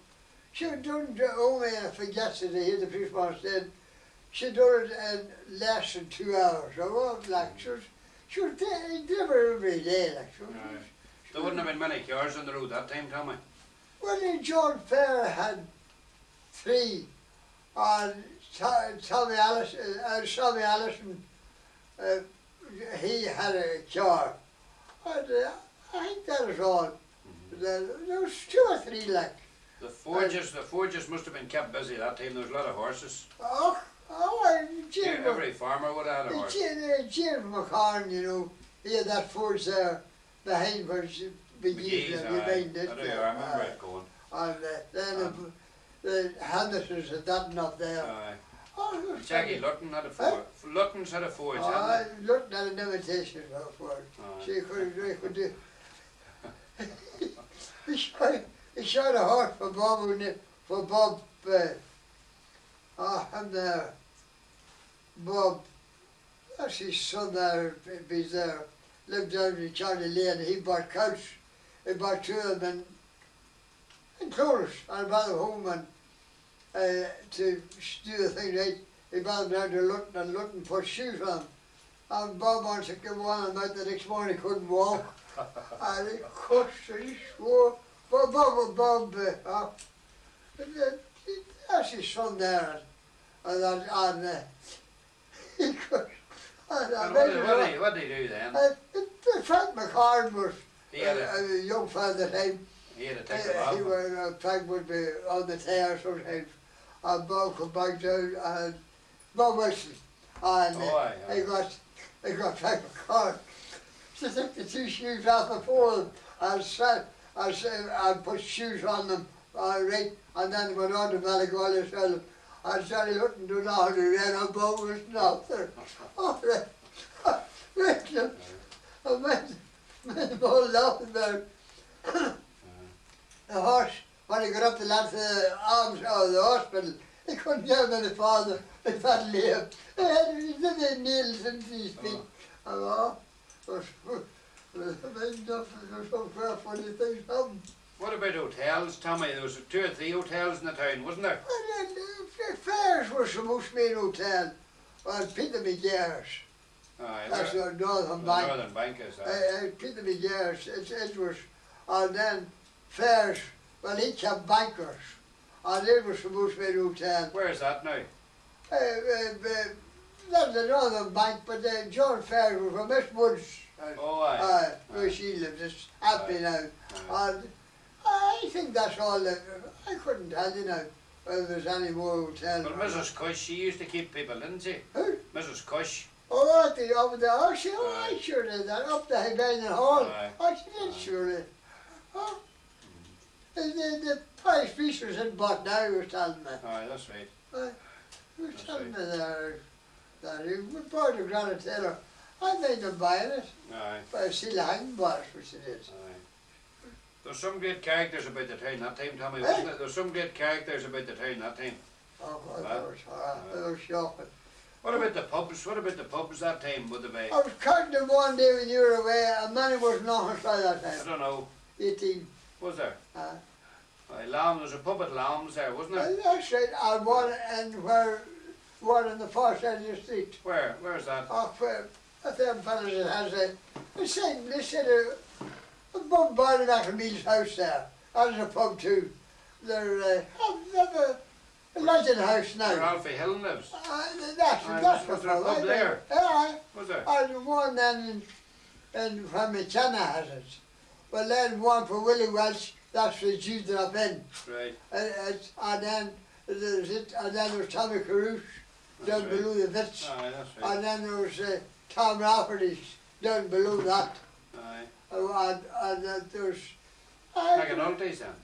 She had done only, I forget to hear the policeman said, she done it in less than 2 hours. So well, like, she was there every day. Like, there wouldn't have been many cars on the road that time, Tommy. Well, John Fair had 3, and Tommy Allison, he had a car. And I think that was all. There was 2 or 3 like. The forges must have been kept busy that time. There was a lot of horses. Every farmer would have had a horse. James McCarn, you know, he had that forge there behind where McGee's, I remember it going. And then the Hendersons had that up there. Jackie Lutton had a forge. Lutton's had a forge, hadn't he? Lutton had an invitation for a forge. She could do. He shot a horse for Bob, him there. Bob, that's his son there, he's there, lived down in Charlie Lane. He bought cows. He bought 2 of them in Cloris, and brought them home and to do the thing right. He brought them down to Lutton, and Lutton put shoes on them. And Bob wanted to give one of them out the next morning, he couldn't walk. And he cussed and he swore. Bob, that's his son there. And he cussed. What did he do then? Frank McCarn was a young fellow at the time. He had to take it off. Frank would be on the tear sometimes. And Bob come back down and Bob Wilson. And he got Frank McCarn to take the 2 shoes off the pole and put shoes on them, right, and then went on to Ballygall himself. And started looking to now and ran on Bob Wilson out there. Oh, right. And men all laughing about the when he got up the lad to the arms of the hospital, he couldn't get him any farther. He had left. He did nails into his feet. Oh, there's some queer funny things happen. What about hotels, Tommy? There was 2 or 3 hotels in the town, wasn't there? Well, the fairs was the most main hotel. Well, Peter McGarre's. Aye, That's the Northern Bank. Northern Bank is Peter McGarre's, it was, and then fairs, well, he kept bankers. And it was the most main hotel. Where is that now? That's the Northern Bank, but John Fair was from Miss Woods. Oh, aye. Where she lives, it's happy now. And I think that's all. I couldn't tell you now whether there's any more hotels. But Mrs. Cush, she used to keep people, didn't she? Who? Mrs. Cush. Oh, over there. Oh, I sure did that. Up the Hibernian Hall. Aye. Oh, she did surely. Oh. The Parish priest was in Bot now, he was telling me. Aye, that's right. He was telling me there that he bought a Granite Taylor. I made them buying it. Aye. But I see the hanging bars, which it is. Aye. There's some great characters about the town that time, Tommy, wasn't there? There's some great characters about the town that time. Oh, God, that was shocking. What about the pubs? What about the pubs that time, would they be? I was counting them one day when you were away, and many was not by that I time. don't know. 18. Was there? Aye, Lamb, there's a pub at Lamb's there, wasn't there? that's right, and one in the far side of the street. Where? Where's that? Oh, where, at them fellas that has they said a bum bar in Ackermeal's house there. There's a pub too. They're, have a lodging house now. Where Alfie Hill lives. That's was the there a pub there? Aye. Was there? And one then from McKenna has it. Well, then one for Willie Welch, that's for Jude up in. Right. And then there's Tommy Carouche down right. below the Vitz. Aye, that's right. And then there was Tom Rafferty's down below that. Aye. And there was... McAnulty's then?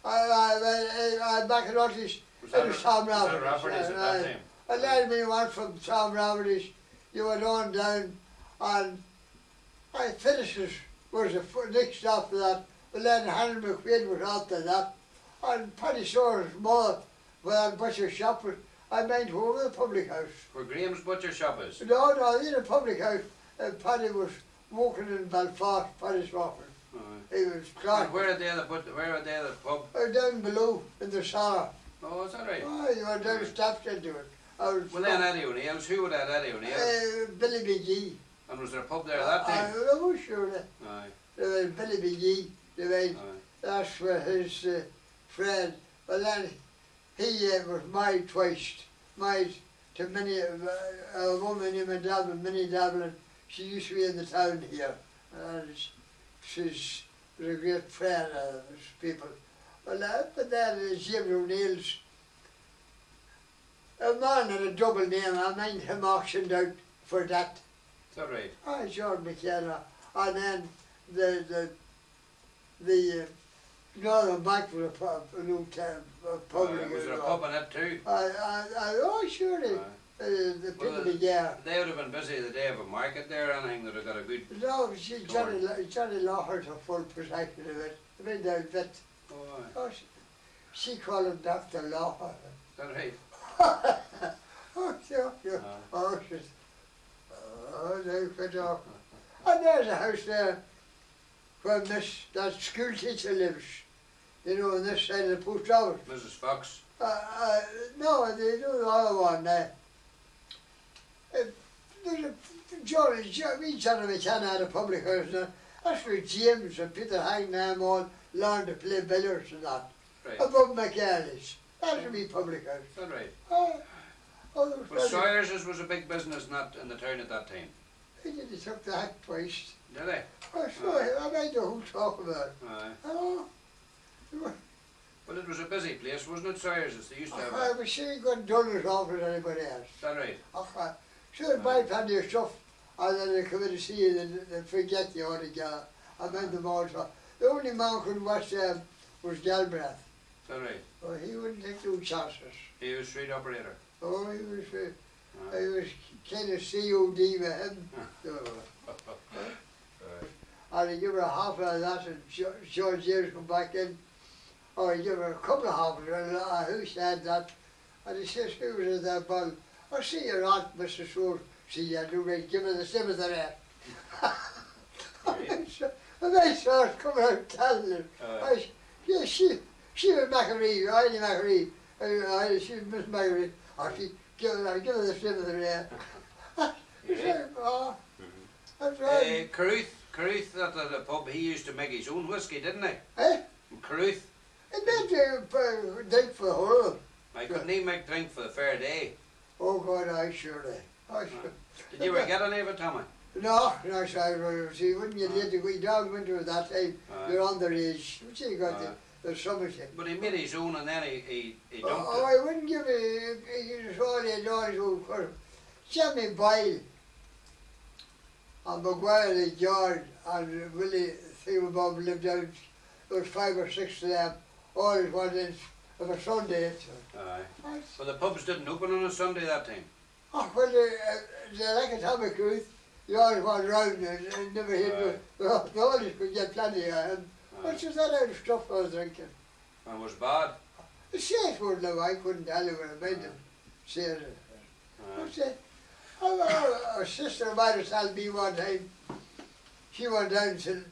Back in Ultis, Was it was Tom was that Rafferty's. Rafferty's at that time? And then we went from Tom Rafferty's, you went on down, and I finished it, was the next after that, but then Henry McQuaid was after that, and Paddy Sore's mother, well, butcher shop, I went home to the public house. Where Graham's butcher shop is? No, in the public house, Paddy was walking in Belfast, Paddy's walking. He was Clark. And where are they the pub? Down below, in the cellar. Oh, is that right? Oh, you were down steps into it. Well then Eddie O'Neill's, who would have Eddie O'Neill? Billy McGee. And was there a pub there that time? I was sure that. Aye. There was Billy McGee, that's where his friend, well then he was married twice, married to Minnie, a woman named Dublin, Minnie Dublin. She used to be in the town here. She's a great friend of those people. Well, but then James O'Neill's, a man had a double name, I mind him auctioned out for that. Is that right? Oh, John McKenna. And then the Northern Bank was a pub, a new town, a pub. Was there a pub in it too? Oh, surely. The people there. They would have been busy the day of a market there, anything that would have got a good... No, Johnny Lawhurst a full possession of it. I mean, they're a bit... Oh, she called him Dr. Lawhurst. is that right? Oh, sure. Oh, shit. Oh, they could talk. And there's a house there where that school teacher lives. You know, on this side of the post office. Mrs. Fox? No, they do the other one there. There's a Johnny McKenna had a public house there. That's where James and Peter Hangnam all learned to play billiards and that. Right. Above McCarthy's. That's a wee public house. Is that right? Well, Sawyer's was a big business in the town at that time. He took the hack twice. Did they? Oh, sure, I made the whole talk about it. Aye. Oh. Well, it was a busy place, wasn't it, Sawyer's? They used to have I was sure you couldn't done as often as anybody else. Is that right? Sure, buy plenty of stuff, and then they come in to see you, and they forget you altogether. I meant them all. So the only man who could watch them was Galbraith. Is that right? Oh, he wouldn't take no chances. He was street operator. Oh, he was kind of COD with him. And he gave her half of that, and George Ayres come back in. or give her a couple of hoppers, who said that, and he says, who was at that ball? I see you're not, Mr. Shore. See, you do right, give her the same as the rest. And I saw her coming out telling her. Yeah, she was Macquarie, Eileen Macquarie. She was Miss Macquarie. Or she give her the same as the rest. That's right. Caruth at the pub, he used to make his own whiskey, didn't he? Eh? Caruth. He made drink for the whole of them. I couldn't even make drink for the fair day. Oh God, I surely. Did you ever get any of it, Tommy? No, sorry. See, when you did the wee dog winter at that time, you're underage. Which you got the summer thing. But he made his own and then he dumped Oh, it. I wouldn't give it. He was all he had on his own curve. Jimmy Boyle and Maguire the George and Willie Thingamabob lived out. There was 5 or 6 of them. All wanted of a Sunday. Aye. Well, the pubs didn't open on a Sunday that time. Oh, well, they like a Tommy Cruise. You always want around and never hit. They always could get plenty of him. What's that out of stuff I was drinking? And it was bad. The shit wouldn't have, I couldn't tell you what I made them say it. What's it? Our sister might have told me one time, she went down till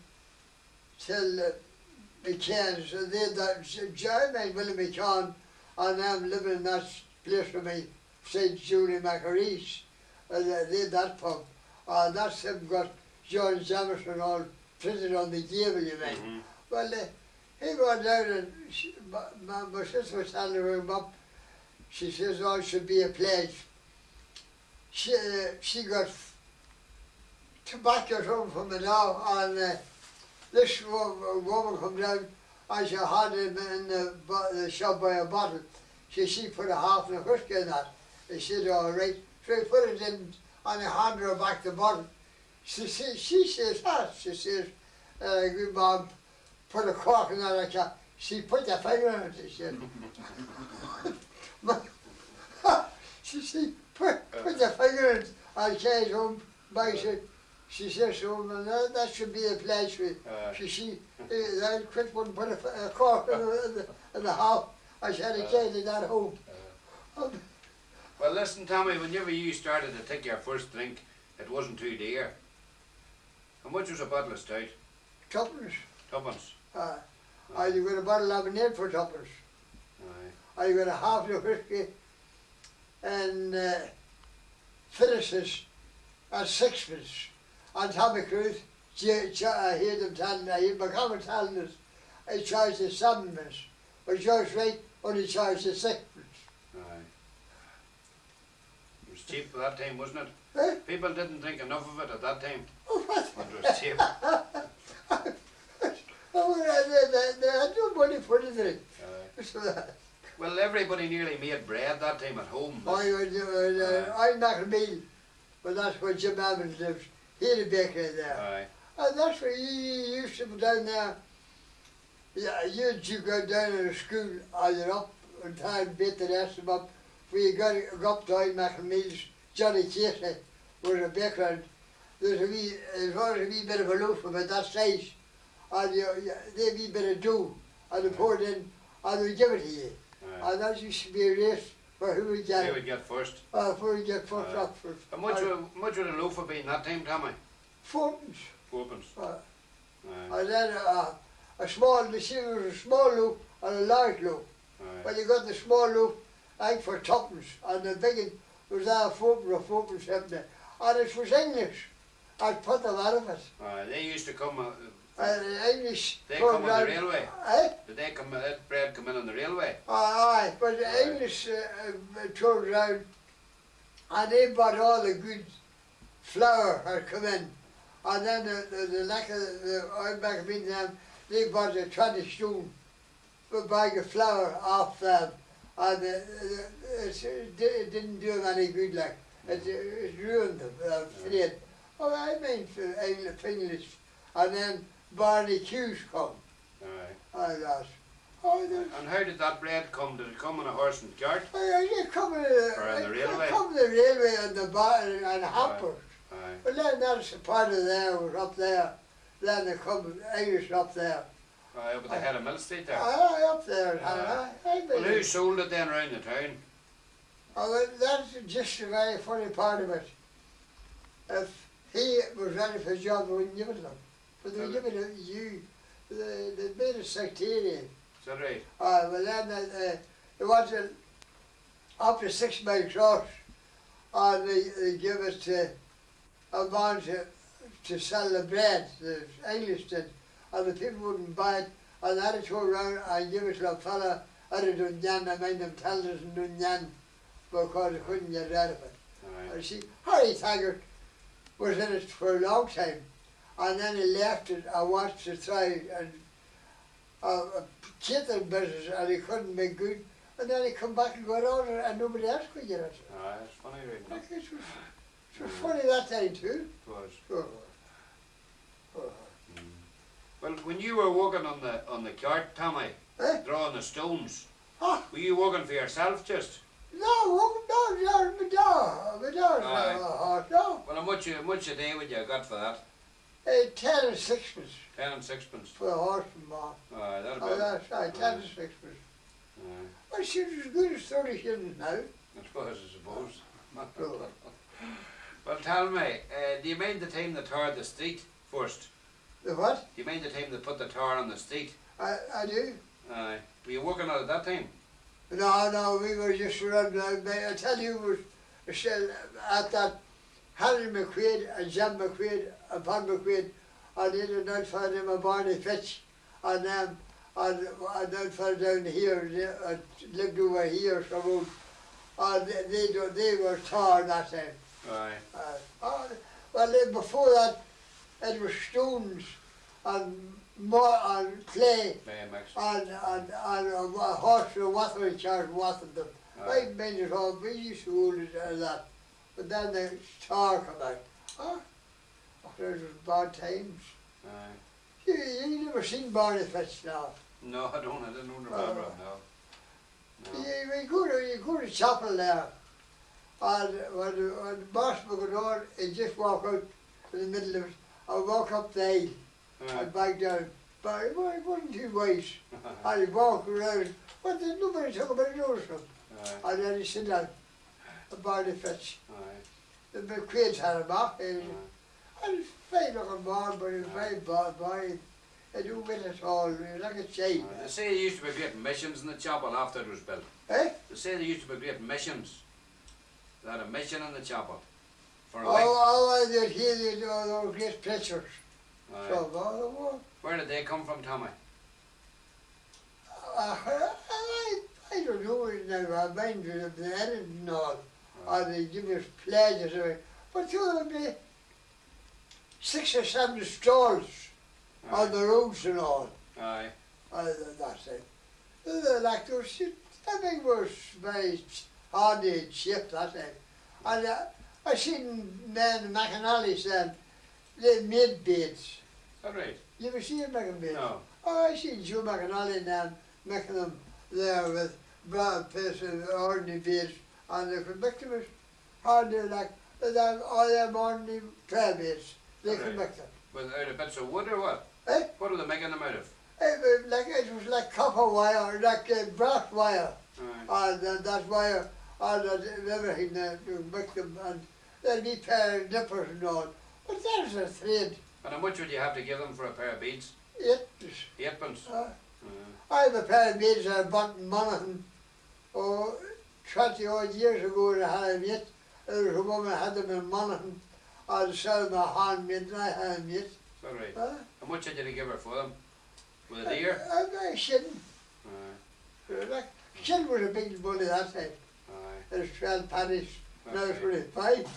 McCann's, so they that Jeremy and Willie McCann and them living in that place with me, St. Julie Macquarie's, they had that pub. That's him got John Jamerson all printed on the gable, you mean. Well, he went down and my sister was telling him up. She says, oh, it should be a pledge. She got tobacco home from the now, and this woman come down and she had him in the shop by a bottle. She put a half of whiskey in that. He said, all right. So he put it in and he handed her back the bottle. She says, she says, good mom, put a cork in that. She put the finger in it, she said. she put the finger in it and came home by she says to him, that should be a pledge for that Chris wouldn't put a cork in the half. I said, he carried that home. Well, listen, Tommy, whenever you started to take your first drink, it wasn't too dear. How much was a bottle of stout? Tuppence. Tuppence. I got a bottle of lemonade for tuppence. I got a half of whiskey and Phyllis's at sixpence. And Tommy Cruise, I hear them telling, I hear my comment telling us, I charged the 7 pence, but George Wright only charged the 6 pence. It was cheap at that time, wasn't it? Eh? People didn't think enough of it at that time. Oh, what? It was cheap. They had no money for anything. Well, everybody nearly made bread that time at home. I'm not a meal, but that's where Jim Evans lives. He had a bakery there. And that's where you used to go down there. Yeah, you go down to school, either up and try and beat the rest of them up. We go up to Maclemead's, Johnny Casey was a baker, and there's always a wee bit of a loaf about that size. And they wee bit of dough, and they pour it in, and they give it to you. And that used to be a race for who would get it. Who would get first? Who would get first up first. How much would a loaf have been that time, Tommy? 4 pence. 4 pence. And then a small loaf and a large loaf. Well, you got the small loaf, I think for 2 pence, and the big one was there 4 pence or 4 pence something. And it was English. I'd put them out of it. They used to come. English. They come on the railway. Eh? Did that bread come in on the railway? Aye, but the English turned around and they bought all the good flour had come in. And then the lack of the oil back of them, they bought a 20 stone bag of flour off them. And it didn't do them any good, like. It ruined them, trade. Oh, I mean, for English. And then Barney Hughes come. And how did that bread come? Did it come on a horse and cart? It come on the railway? It come on the railway and the bar and hampers. But then that's a part of there was up there. Then they come English up there. Aye, but they had a Mill Street there. Aye, up there. Well, who sold it then around the town? Oh, well, that's just a very funny part of it. If he was ready for a job, they wouldn't give it to him. But they would give it to you. They made it sectarian. Is that right? Well then they wanted up to 6 Mile Cross, and they give it to a man to sell the bread, the English did, and the people wouldn't buy it, and they had to go around and give it to a fella out of Dunyan, I mind them tell us in Dunyan, because they couldn't get rid of it. Aye. And see, Harry Taggart was in it for a long time, and then he left it and wanted to try and a cattle business, and he couldn't make good, and then he come back and got on it, and nobody else could get it. Aye, it's funny, right? Like, it was funny that time too. It was. Oh. Well, when you were working on the cart, Tommy, drawing the stones, were you working for yourself just? No, my dog. No. Well, how much a day would you have got for that? 10 and sixpence 10 and sixpence. for a horse and man. Aye, that'd be. That's right, 10 and sixpence. Well, she's as good as 30 shillings now. I suppose. Oh. Well, tell me, do you mind the time they tarred the street first? The what? Do you mind the time they put the tar on the street? I do. Aye. Were you working on it that time? No, we were just around. I tell you, it was at that Harry McQuaid and Jim McQuaid and Pat McQuaid, and they did not find him a Barney Fitch, and then fell down here, lived over here, so and they were tarred that time. Aye. Well, before that, it was stones and mud and clay. And a horse with water in charge watered them. I made it all, we used to hold it and that. But then the tar come out. Oh, those were bad times. Aye. You never seen Barney Fitch now? No, I didn't remember it, no. You go to chapel there, and when the boss would go on, he'd just walk out in the middle of it, and walk up the aisle, and back down. But it wasn't too wise. And he'd walk around, but there's nobody took about notice of him. And then he'd sit down, and Barney Fitch. The McQuaid's had him off, and he was a fine looking man, but he was very bad boy. He didn't win at all, he was like a child. They say they used to be great missions in the chapel after it was built. Eh? They say they used to be great missions. They had a mission in the chapel. For a week. I did hear they do all those great pictures. Aye. So, Where did they come from, Tommy? I don't know now, I mind the editing and all, and they give us pledges of it. But there would be 6 or 7 stalls on the roads and all. Aye. That's it. Like those, everything was very hardy shaped that time. And I seen men in McAnally saying they made beds. Is that right? You ever seen them making beds? No. Oh, I seen Joe McAnally and them making them there with broad pieces of ordinary beds, and they could make them as hardy like all them ordinary prayer beds. They could make them. With out of bits of wood or what? Eh? What are they making them out of? It was like copper wire, like brass wire, Aye. and that wire, and everything that you make them, and there'd be pair of nippers and all. But there's a thread. And how much would you have to give them for a pair of beads? 8 8pence. I have a pair of beads I bought in Monaghan, 20 odd years ago, and I had them yet. There was a woman had them in Monaghan, and sell them a handmade, and I had them yet. Is that right? How much did you give her for them? With a deer? A shilling. Like, shilling was a big money that time. It was 12 pennies, now it's only 5.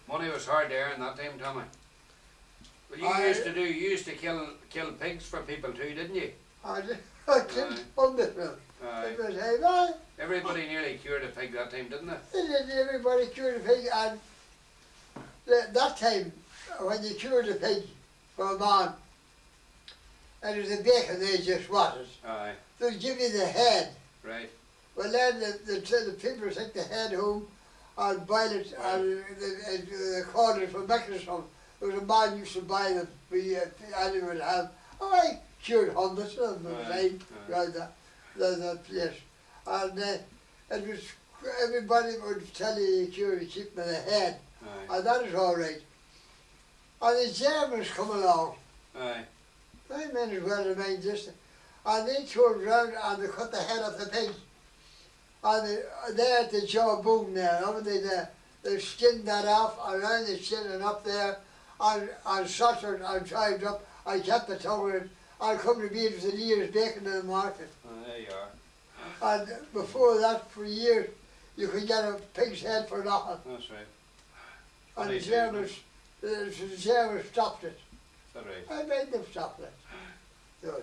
Money was hard there in that time, Tommy. Well, you used to kill pigs for people too, didn't you? I killed hundreds. It was heavy. Everybody nearly cured a pig that time, didn't they? Everybody cured a pig, and that time, when you cured a pig for a man, and it was the bacon they just wanted, Aye. they'd give you the head. Right. Well then the people take the head home and boil it, and they call it for making some there was a man used to buy them, we anyone would have, oh, I cured hundreds of them at the time, around that place. And it was, everybody would tell you you cured a sheep with a head, and that is all right. And the Germans come along, I may as well remind this, and they turned round and they cut the head off the pig. And there at the jawbone there, over there, they skinned that off around the chin and up there, and sautered and tried up. I kept the tongue in. I come to be for years baking in the market. There you are. And before that, for years, you could get a pig's head for nothing. That's right. And the Germans stopped it. That's right. I made them stop it. So,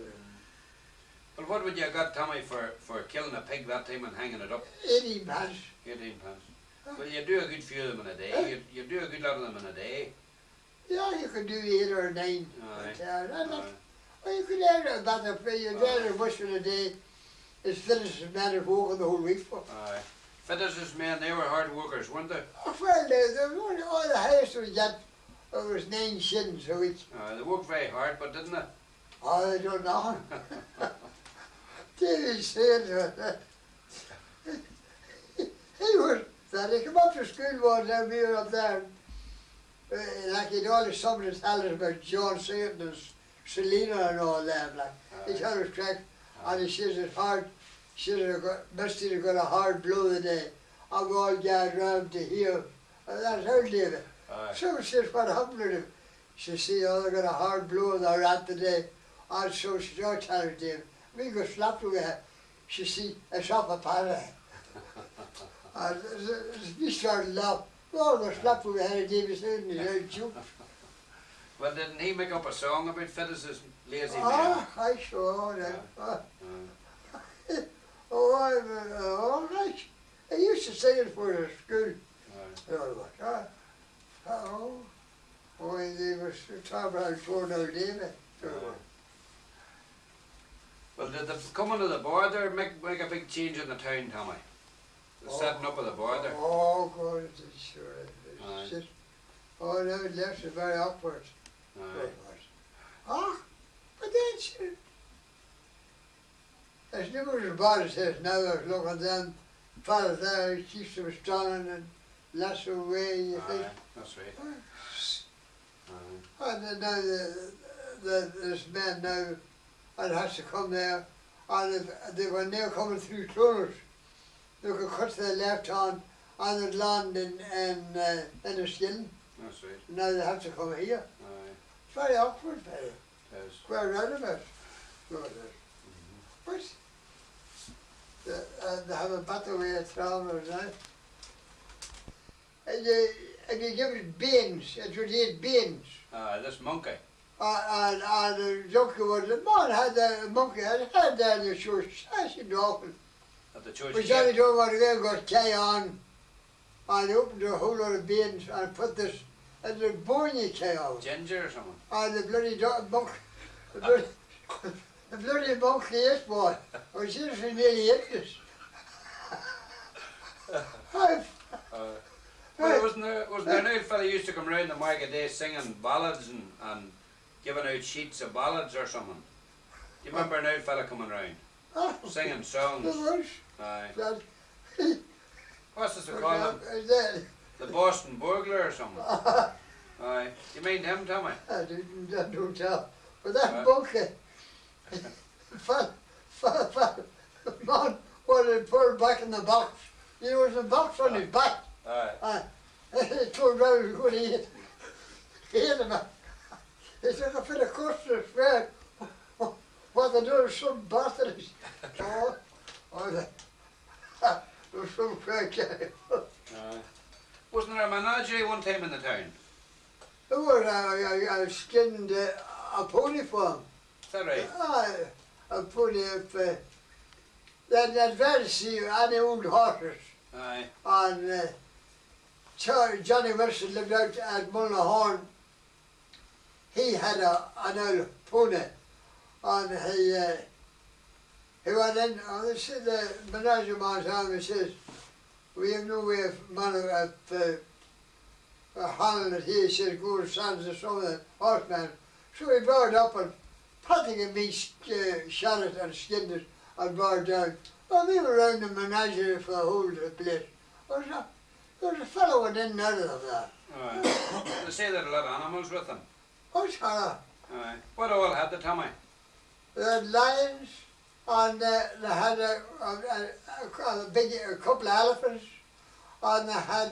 but what would you have got, Tommy, for killing a pig that time and hanging it up? 18 pence. 18 pence. Well, you do a good few of them in a day. You do a good lot of them in a day. Yeah, you could do 8 or 9. Aye. Well, you could earn about a pay. You'd earn as much in a day as Phyllis's men have working the whole week for. Aye. Phyllis's men, they were hard workers, weren't they? Oh, well, they were all the highest we got was 9 shillings a week. They worked very hard, but didn't they? Oh, they don't know. Davy said he was that he come up to school one day, we were up there, like he'd all the summer tell us about John Satan and Selena and all them, like he told us crack, and he says it's hard, must have got a hard blow today, and we all gathered round to hear, and that's how David. So she says, what happened to him? She says, oh, they got a hard blow in their rat today, and so she started telling David. We got slapped with her. She see a shop of para. And we started laughing. Oh, they slapped with her, David said, and he heard joke. Well, didn't he make up a song about Phyllis's lazy man? I sure all right. I used to sing it for the school. They were talking about Tornado David. Well, did the coming of the border make a big change in the town, Tommy? The setting up of the border? Oh, God, it's sure. Oh, no, left is very awkward. But then, sure. There's never as bad as this now. I was looking at them fellas there, he keeps them strong and less away, you think. That's right. And then now this man now, and has to come there, and they were now coming through tunnels. They could cut to the left hand and they'd land in the skin. That's right. Now they have to come here. It's very awkward, very. It is. Quite right about it. So it is. But they have a better way of traveling now. And you give it beans, it would eat beans. This monkey. And the junkie was, the man had the monkey, had there in the church, I said, dolphin. At the church. We said, don't want to go, got carry on. And he opened a whole lot of beans and put this, and the bony cow. Ginger or something. And the bloody monkey, the bloody monkey ate boy. I seriously nearly ate this. Well, wasn't there an old fella who used to come round the market day singing ballads and giving out sheets of ballads or something? Do you remember an old fella coming round? Singing songs? There was. Aye. What's this they call him? The Boston Burglar or something? Aye. You mean him, Tommy? I don't tell. But that monkey, man wanted to put it back in the box. There was a box on his back. Aye. He turned around and was going to eat. He ate him. He took a bit of custard spread. What they do is some bastards. There was some crack. Wasn't there a menagerie one time in the town? There was I skinned a pony for him. Is that right? A pony of they'd very see any old horses. Aye. And Johnny Wilson lived out at Mullinahorn. He had an old pony, and he went in, and they said, the menagerie man said, he says, we have no way of Holland that he said go and stand as some of the horsemen. So he brought up and Patrick and me shot it and skinned it and brought down. Well, we were around the menagerie for the whole of the place. There was a fellow who didn't know of that. They say there are a lot of animals with them. Oh, sorry. What all had the Tommy? They had lions and they had a couple of elephants and they had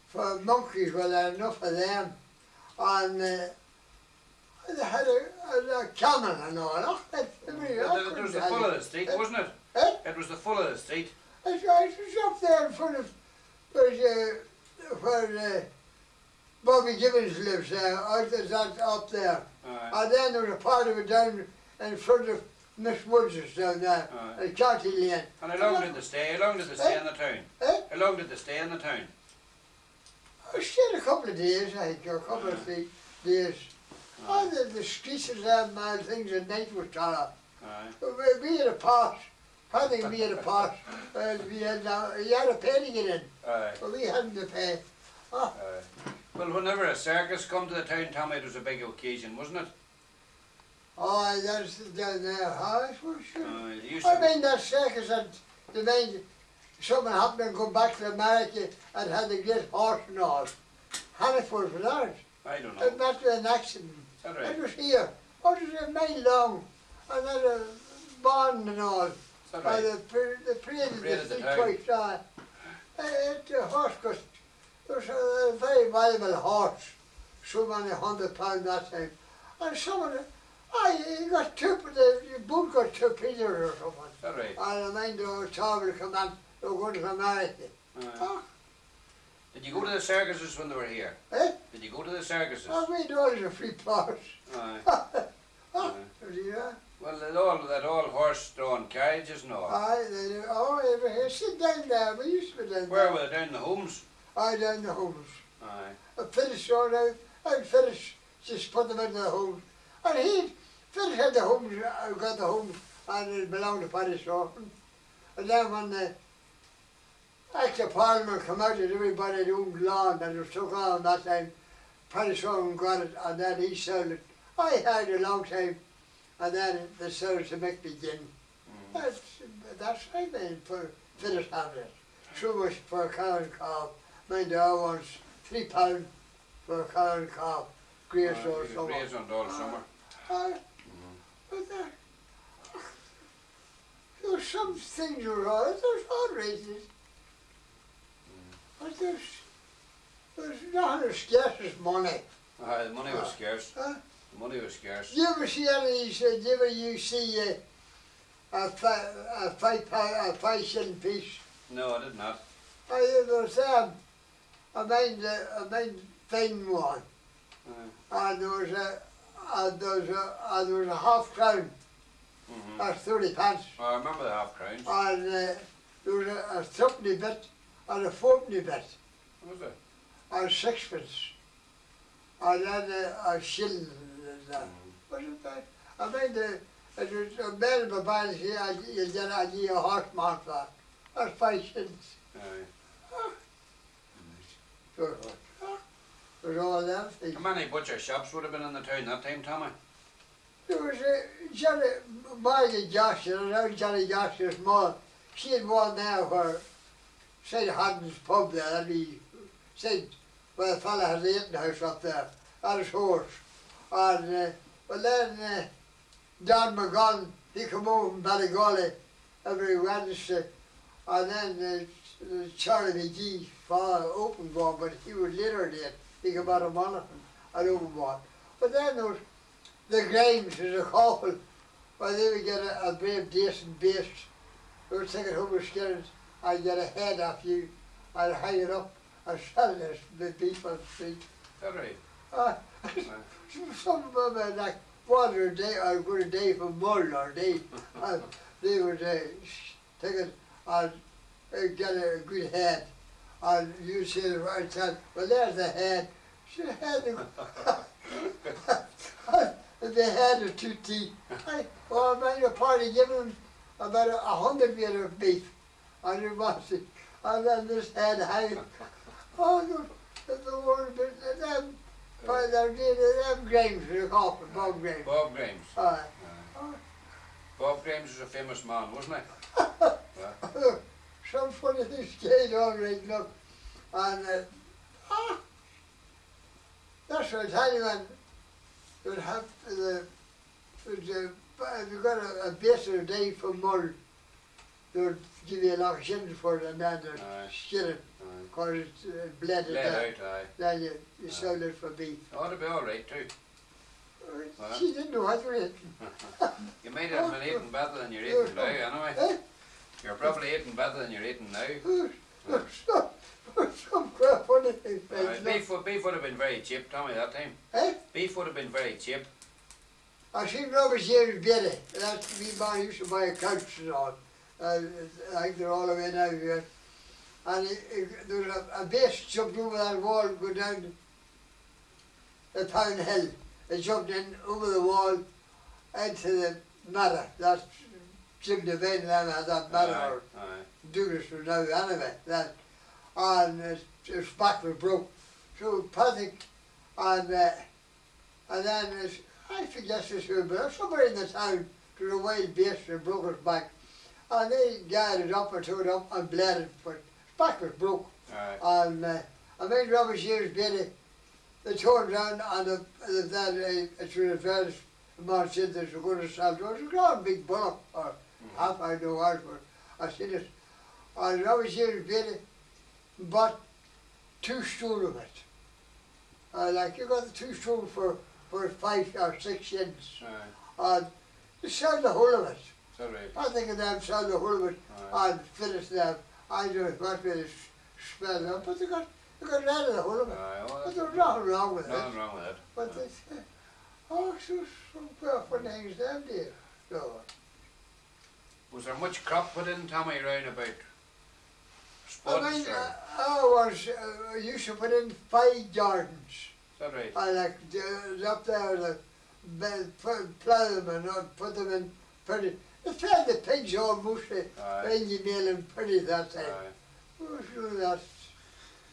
for monkeys, well, they had enough of them. And they had a camel and all. It was the full of the street, wasn't it? It was the full of the street. That's right, it was up there in front of where Bobby Gibbons lives there, up there. And then there was a part of it down in front of Miss Woods' down there, at County Lane. And how long did they stay? How long did they stay in the town? How long did they stay in the town? I stayed a couple of days, I think, a couple of days. Oh, the streets of them things at night were tall. We had a pass. I think we had a pass. You had to pay to get in. But we hadn't to pay. Well, whenever a circus come to the town, Tommy, it was a big occasion, wasn't it? Oh, that's down there. Oh, for sure. I mean, that circus had the main. Something happened and come back to America and had the great horse and all. Hannaford was ours. I don't know. It met with an accident. Is that right? It was here. It was a mile long. And then a barn and all. Is that right? The parade of the twice. The horse cost. It was a very valuable horse. So many £100 that time. And some of the. He got you both got torpedoed or something. Is that right? And I mind they were travel to come on, they were going to America. Did you go to the circuses when they were here? Did you go to the circuses? Oh, we had always a free pass. Yeah. Well, that all horse-drawn carriages and all. They were here. Sit down there. We used to be down there. Where were they? Down the homes? Down the homes. I finished sort out. I'd finish, just put them into the homes. And he finished at the homes, got the homes, and it belonged to Paddy Shorten. And then when the Act of Parliament came out and everybody had owned land and it was took on that time, Paddy Shorten got it and then he sold it. I had it a long time and then they sold it to McBegin. That's right then, for finished having it. So much for a cow and calf. Mind the other ones, £3 for a cow and calf. Grace all summer. Grace on all summer. But there were some things were all, there's all races. But there's nothing as scarce as money. The money was scarce. The money was scarce. Do you ever see any, did you ever see a 5 shilling piece? No, I did not. There was a main thin one. And there was a half crown. That's 30 pence. I remember the half crowns. And there was a threepenny bit and a fourpenny bit. What was it? And sixpence. And then a shilling. What is that? I mean, it was a man of a band here, you get a horseman for that. That's 5 shillings. Sure. There's all them things. How many butcher shops would have been in the town that time, Tommy? There was Margaret Joshua, and old Johnny Joshua's mother. She had one there where St. Haddon's pub there, and he said, well, the fella has the eating house up there, at his horse. And but then Don McGon, he come over from Ballygolly every Wednesday, and then Charlie McGee father opened one, but he was later dead. He came out of Monaghan and opened one. But then there was the Grimes, there's a couple, where they would get a brave decent beast. They would take it home with skins, I'd get a head off you, I'd hang it up and sell this the beef on the street. Is that right? Some of them like water a day or good a day for mull or day. And they would take it and get a good head. And you say the right time, well there's the head. She had the head of 2 teeth. Well, I made a party giving them about 100 metre of beef. And it was, and then this head hanging. Oh, The one bit them, by their them Grames, the coffin, Bob Grames. Bob Grames. Aye. Bob Grames was a famous man, wasn't he? Yeah. Some funny things came on right look. And that's what I tell you, man. You'd have if you got a better day from Mull, they would give you a lot of shillings for it, and then they'd skin it, because it's bled Bled out, aye. Then you sold it for beef. Ought to be alright too. She didn't know what to eat. You might have been eating better than you're eating now, anyway. You're probably eating better than you're eating now. Some quite funny things. Beef would have been very cheap, Tommy, that time. Beef would have been very cheap. I seen Robert James Beatty. That's me man used to buy a couch and all. I think they're all away now here. And there was a base jumped over that wall, go down the town hill. It jumped in over the wall into the matter. That's Jim Devane and that matter. Douglas was now anyway. That, and his back was broke. So Patrick and then I forget this who, but somewhere in the town there was a wild beast and broke his back. And they gathered up and tore it up and bled it, but his back was broke. And I made Robert James Beatty. They tore it down and it was a very man said they were going to sell it. It was a grand big bullock, or half I know what, but I seen it. And Robert James Beatty bought 2 stone of it. Like you got the 2 stone for 5 or 6 shillings. And they sold the whole of it. I think of them sold the whole of it and finished them. I don't know what way to spell them, but they got rid of the whole of it. But there was nothing wrong with it. Nothing wrong with it. But they said, oh, so some powerful things them did. So, was there much crop put in, Tommy, round about spuds? I mean, I used to put in 5 gardens. Is that right? I like up there, plough them and put them in pretty. They fed the pigs all mostly, Indian meal and pretty that time. Oh, sure that.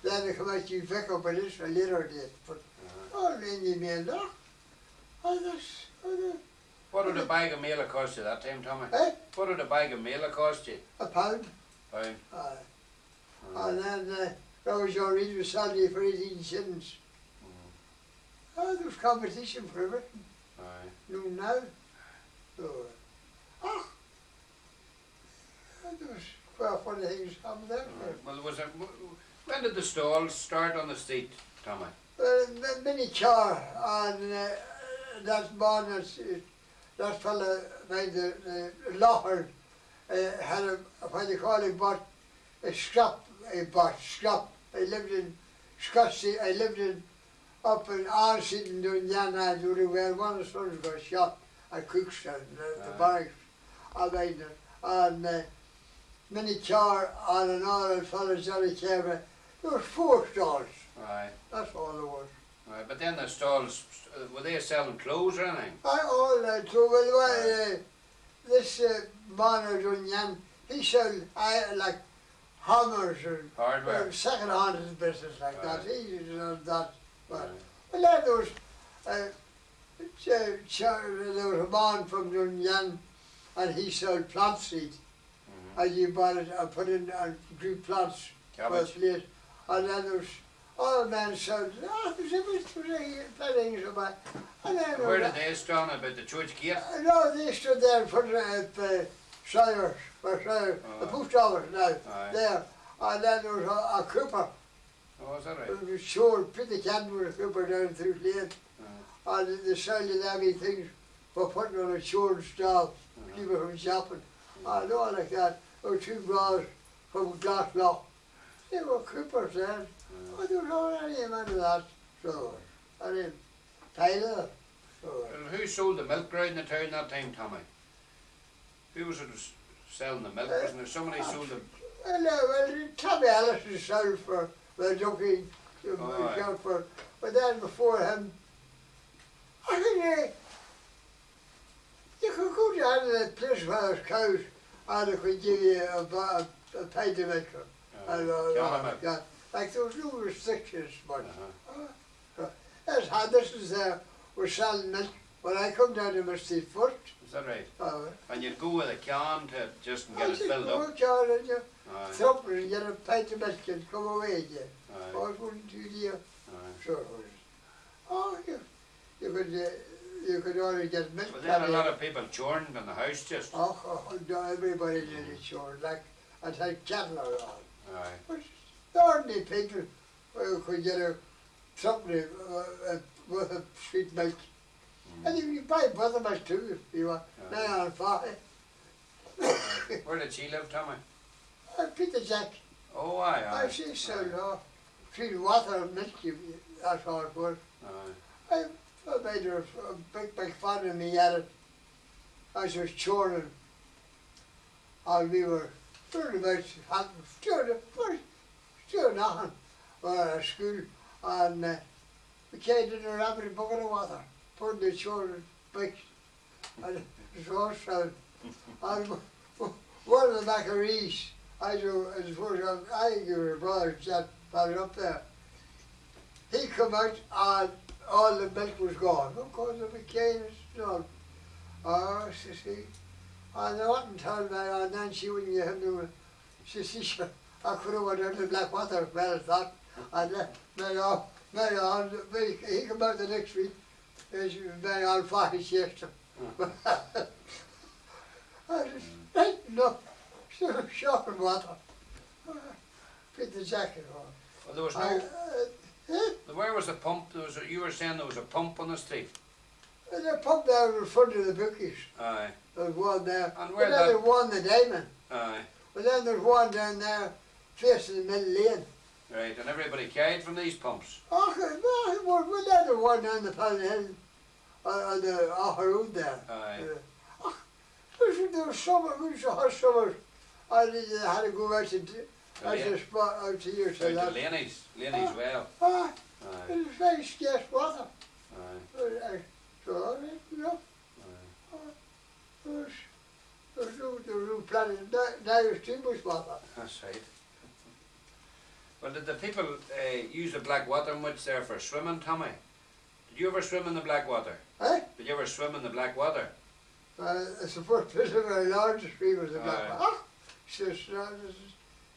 Then they come out you pick up a little later did, but all Indian meal, no. What would a bag of meal have cost you that time, Tommy? What would a bag of meal have cost you? £1. Pound. And then Robert John Reid was selling you for 18 shillings. There was competition for everything. No, now. So, there was quite funny things happened there. Well, when did the stalls start on the street, Tommy? The mini car and that man, that fella, the Lochern, had what they call it, bought a scrap. I lived in Scottsea. I lived up in Arseed in Dunyanna, where one of the sons got shot at Cookstown, the barracks. I made it. And mini car and another fella, Johnny Cameron. There was 4 stalls. That's all there was. But then the stalls, were they selling clothes or anything? This man of Dunyan, he sold like hammers and hardware, second-hand business like that. He did that. Well, then there was a man from Dunyan, and he sold plant seed. And you bought it and put in and grew plants for a place. And then there was other men sold. Things about. And then where did they stand about the church gate? No, they stood there in front of the Shires, the post office now, there. And then there was a cooper. Oh, is that right? It was sure, pretty candy with a cooper down through Lane. And they sold you them things for putting on a shore stall, people from shopping. And all like that. Or 2 bras from Glasgow. They were coopers then. There was not any amount of that. So, I didn't Tyler. So. And who sold the milk around the town that time, Tommy? Who was it selling the milk? Wasn't there somebody sold them? Well, Tommy Allison sold for the jockey, but then before him, I think you could go down to the place where there's cows and they could give you a pint of milk. Like there was no restrictions, but as Henderson's was selling milk when I come down to my street first. Is that right? And you'd go with a can to just get it filled up? I just go and you thump it and get a pint of milk and come away again. I wouldn't do the sure it was. Oh, you could only get milk. Well, then a lot of people churned in the house just. Oh, everybody did it churned, like I'd had cattle around. Aye. But the ordinary people who could get something with a sweet milk. And you buy buttermilk too if you want. Now on 5. Where did she live, Tommy? Peter Jack. Oh, aye. I see so sweet water and milk, that's all it was. I made her a big fun of me at it. I was churning. And we were pretty much still nothing. We were at school and we came in a rapid bucket of water. Put the children big and it was all sound. And one of the Maccarees, I think your brother that was up there. He come out and all the milk was gone. Of course the cane is done. Oh, see. And I went and told me, and then she wouldn't get him to she I could have went out to black water, well I thought. And he come out the next week. She was very on fire, she asked him. I just, right enough, so short of water. Put the jacket on. Well, there was no... Where was the pump? You were saying there was a pump on the street? There's a pump there in front of the bookies. Aye. There's one there. And where there's one the diamond. Aye. But then there's one down there facing the middle lane. Right, and everybody carried from these pumps? Oh, well, there's one down the Pine Hill. On the road there. Aye. There was summer, it was a hot summer. I had to go out to spot out to here. So out to Laney's well. It was very scarce water. Aye. So, you know. There was no planning. Now there's too much water. That's right. Well, did the people use the black water much there for swimming, Tommy? Did you ever swim in the black water? Eh? Did you ever swim in the black water? I suppose this is a very large stream of the black water. It's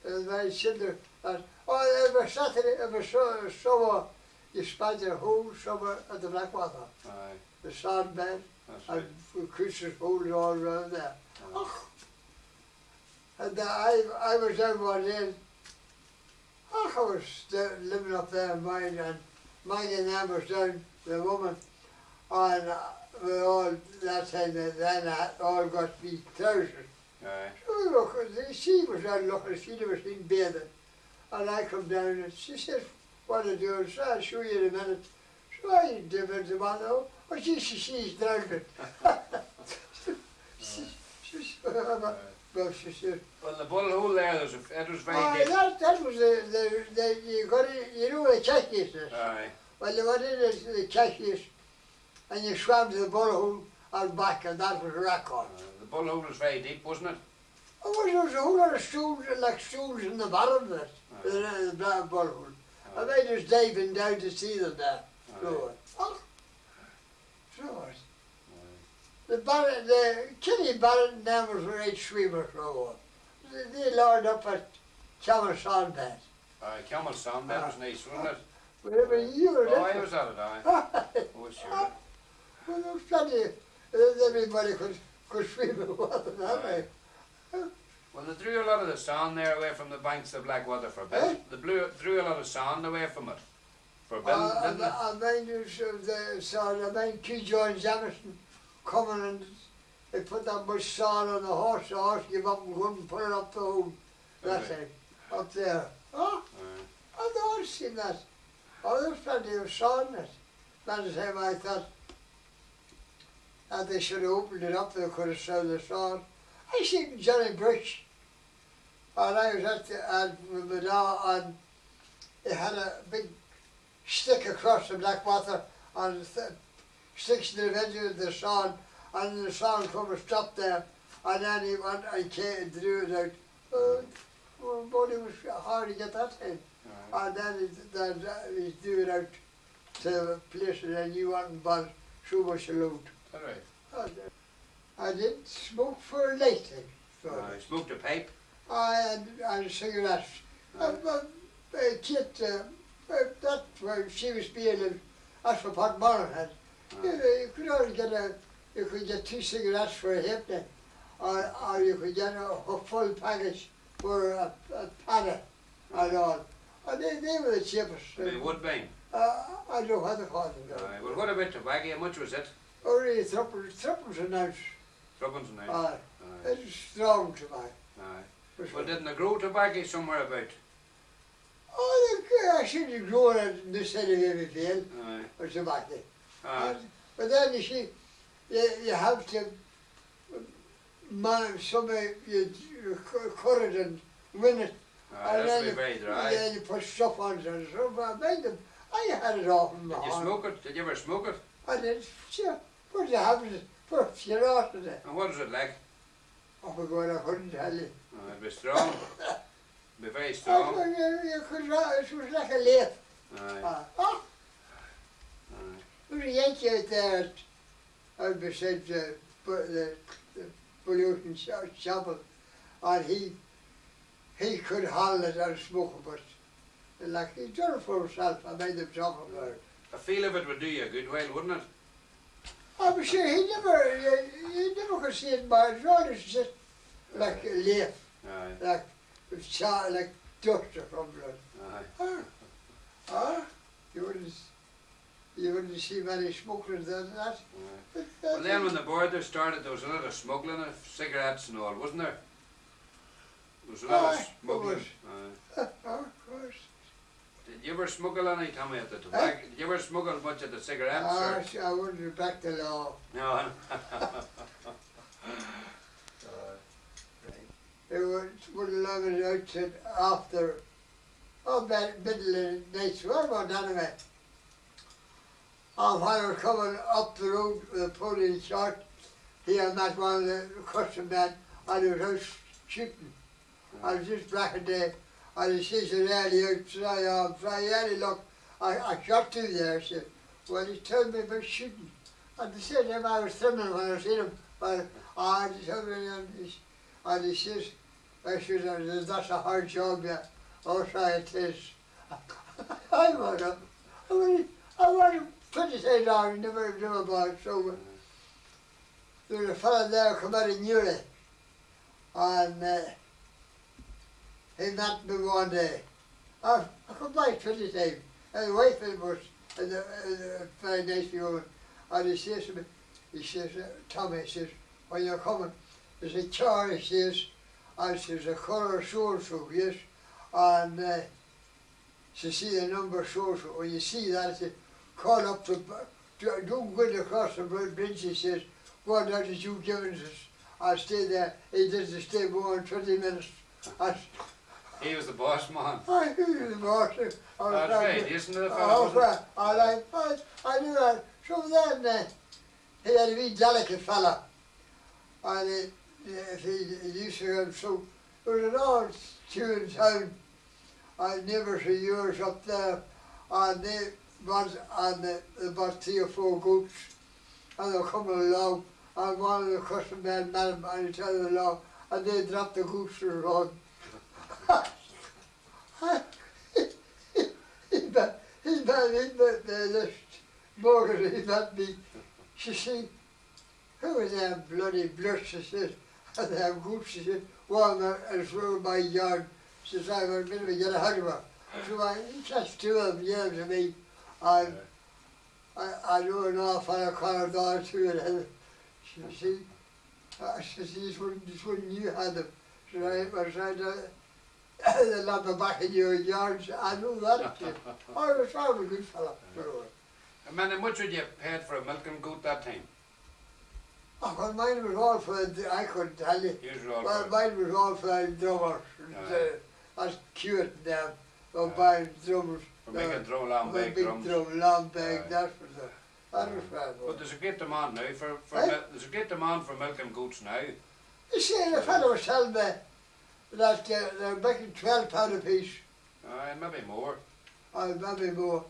very cinder. Every Saturday, every summer, you spend your whole summer at the black water. Aye. The sand bed and creatures holes all around there. And I was down one day. I was living up there in mine, and mine and them was down, the woman, and we all, that time then all got to be trousers. Aye. So she was down looking, she never seen bathing. And I come down and she said, what to do? So I'll show you in a minute. So I did it the man, oh, she's drowning. Well, she said, well, the bull hole there, it was very deep. That was you know where the check is? Aye. Well, you went in the check is, and you swam to the bull hole and back, and that was a record. The bull hole was very deep, wasn't it? Oh, there was a whole lot of stools, like stools in the bottom of it, the black bull hole. And I just diving down to see them there. So the Kitty Barrett and them was great swimmers. They learned up at Camel Sandbed. Camel Sandbed was nice, wasn't it? Wherever you were there. I was at it, aye. Oh, sure. Well, there was plenty, everybody could swim in the water that way. Well, they drew a lot of the sand there away from the banks of Blackwater for building. They drew a lot of sand away from it for building, didn't they? I mind Q. John Jamison coming and they put that much sand on the horse gave up and couldn't put it up the hole. That thing, up there. I've always seen that. Oh, there was plenty of sand in it. By the time I thought that they should have opened it up, they could have sold the sand. I seen Johnny Bridge, and I was at the Madonna, and he had a big stick across the Blackwater, and sticks in the edge of the sand, and the sand come and stopped there, and then he went and drew it out. Well, it was hard to get that in. And then he's doing out to a place that you want and bought so much load. All right. I didn't smoke for a lifetime. I smoked a pipe. And cigarettes. Kit, that where she was being, that's what Pat Moran had. You could only you could get 2 cigarettes for a halfpenny, or you could get a full package for a penny and all. And they were the cheapest. They would be. I don't know what they call them. Well, what about tobacco? How much was it? Only threepence an ounce. Threepence an ounce. It's strong tobacco. Well, didn't they grow tobacco somewhere about? Oh, I should have grown it in this side of Everyfield or tobacco. But then you see, you have to manage somebody, you cut it and win it. And that's very dry. Then you put stuff on it and so I made them. I had it off in my Did you smoke it? Did you ever smoke it? I did. Sure. What you have it for a few hours today. And what is it like? Oh my God, I couldn't tell you. It'd be strong. It'd be very strong. You could, it was like a lathe. There was a Yankee out there out beside the pollution chapel, and he could handle it and smoke it, but like he done it for himself. I made him talk about it. A feel of it would do you a good while, wouldn't it? I'm sure he never could see it, but it's always just like a lathe, like dust or something. You wouldn't see many smokers than that. Well, then when the border started, there was a lot of smuggling of cigarettes and all, wasn't there? There was a lot of smuggling. Of course. Did you ever smuggle any, Tommy, at the tobacco? Did you ever smuggle much of the cigarettes? I wouldn't back the law. No. It wouldn't allow me outside after, middle of the night, so I went anyway. And when I was coming up the road with a pulling shot, he had met one of the custom men, and he was out shooting. I was just back a day, and he says to Ellie outside, Ellie, look, I shot 2 there. I said, well, he told me about shooting. And they said to him, I was filming when I seen him, but he told me, and he says, that's a hard job, yeah. Oh, try it is. I want 27 hours, never about it. So there was a fellow there come out of Newry, and he met me one day. I could buy 20 times, and the wife was a very nice woman, and he says to me, Tommy, he says, when you're coming, there's a car, he says, and there's a colour so, yes, and to see the number so, when you see that, he says, call up don't go across the bridge, he says, go on down to Hugh Gibbons, I'll stay there. He did to stay more than 20 minutes. He was the boss man. He was the boss. That's right, isn't it? I knew that. So then, he had a wee delicate fella, and he used to have, so there was an old stew in town, and neighbours of yours up there, and they about 3 or 4 goats, and they were coming along, and one of the custom men met him, and he told them along, and they dropped the goats to the road. he met the mortgage, he met me. She said, who are them bloody bloods, she said, and them goats, she said, one is through my yard. She said, I was going to get a hug of her. So I just 2 of them yelled to me, and I know an awful lot of colour down to it, and she said, this one you had them. So I was trying to the lumber back in your yards, I know that. I was a good fella. Man, how much would you have paid for a milking goat that time? Oh, well, mine was all for, I couldn't tell you. Mine was all for the drummers. That's cute them, buying drummers. For making drum, long bag drums. Big drum, long bag, that was fun. But there's a great demand now there's a great demand for milking goats now. You see, the fellow was telling me that they're making £12 a piece Maybe more. Maybe more.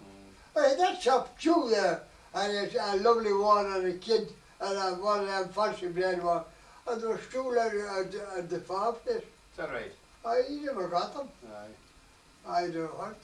Hey, that shop too there, and it's a lovely one and a kid, and one of them fancy bread one. And there was two at the farm place. Is that right? He never got them. Aye. I don't know what.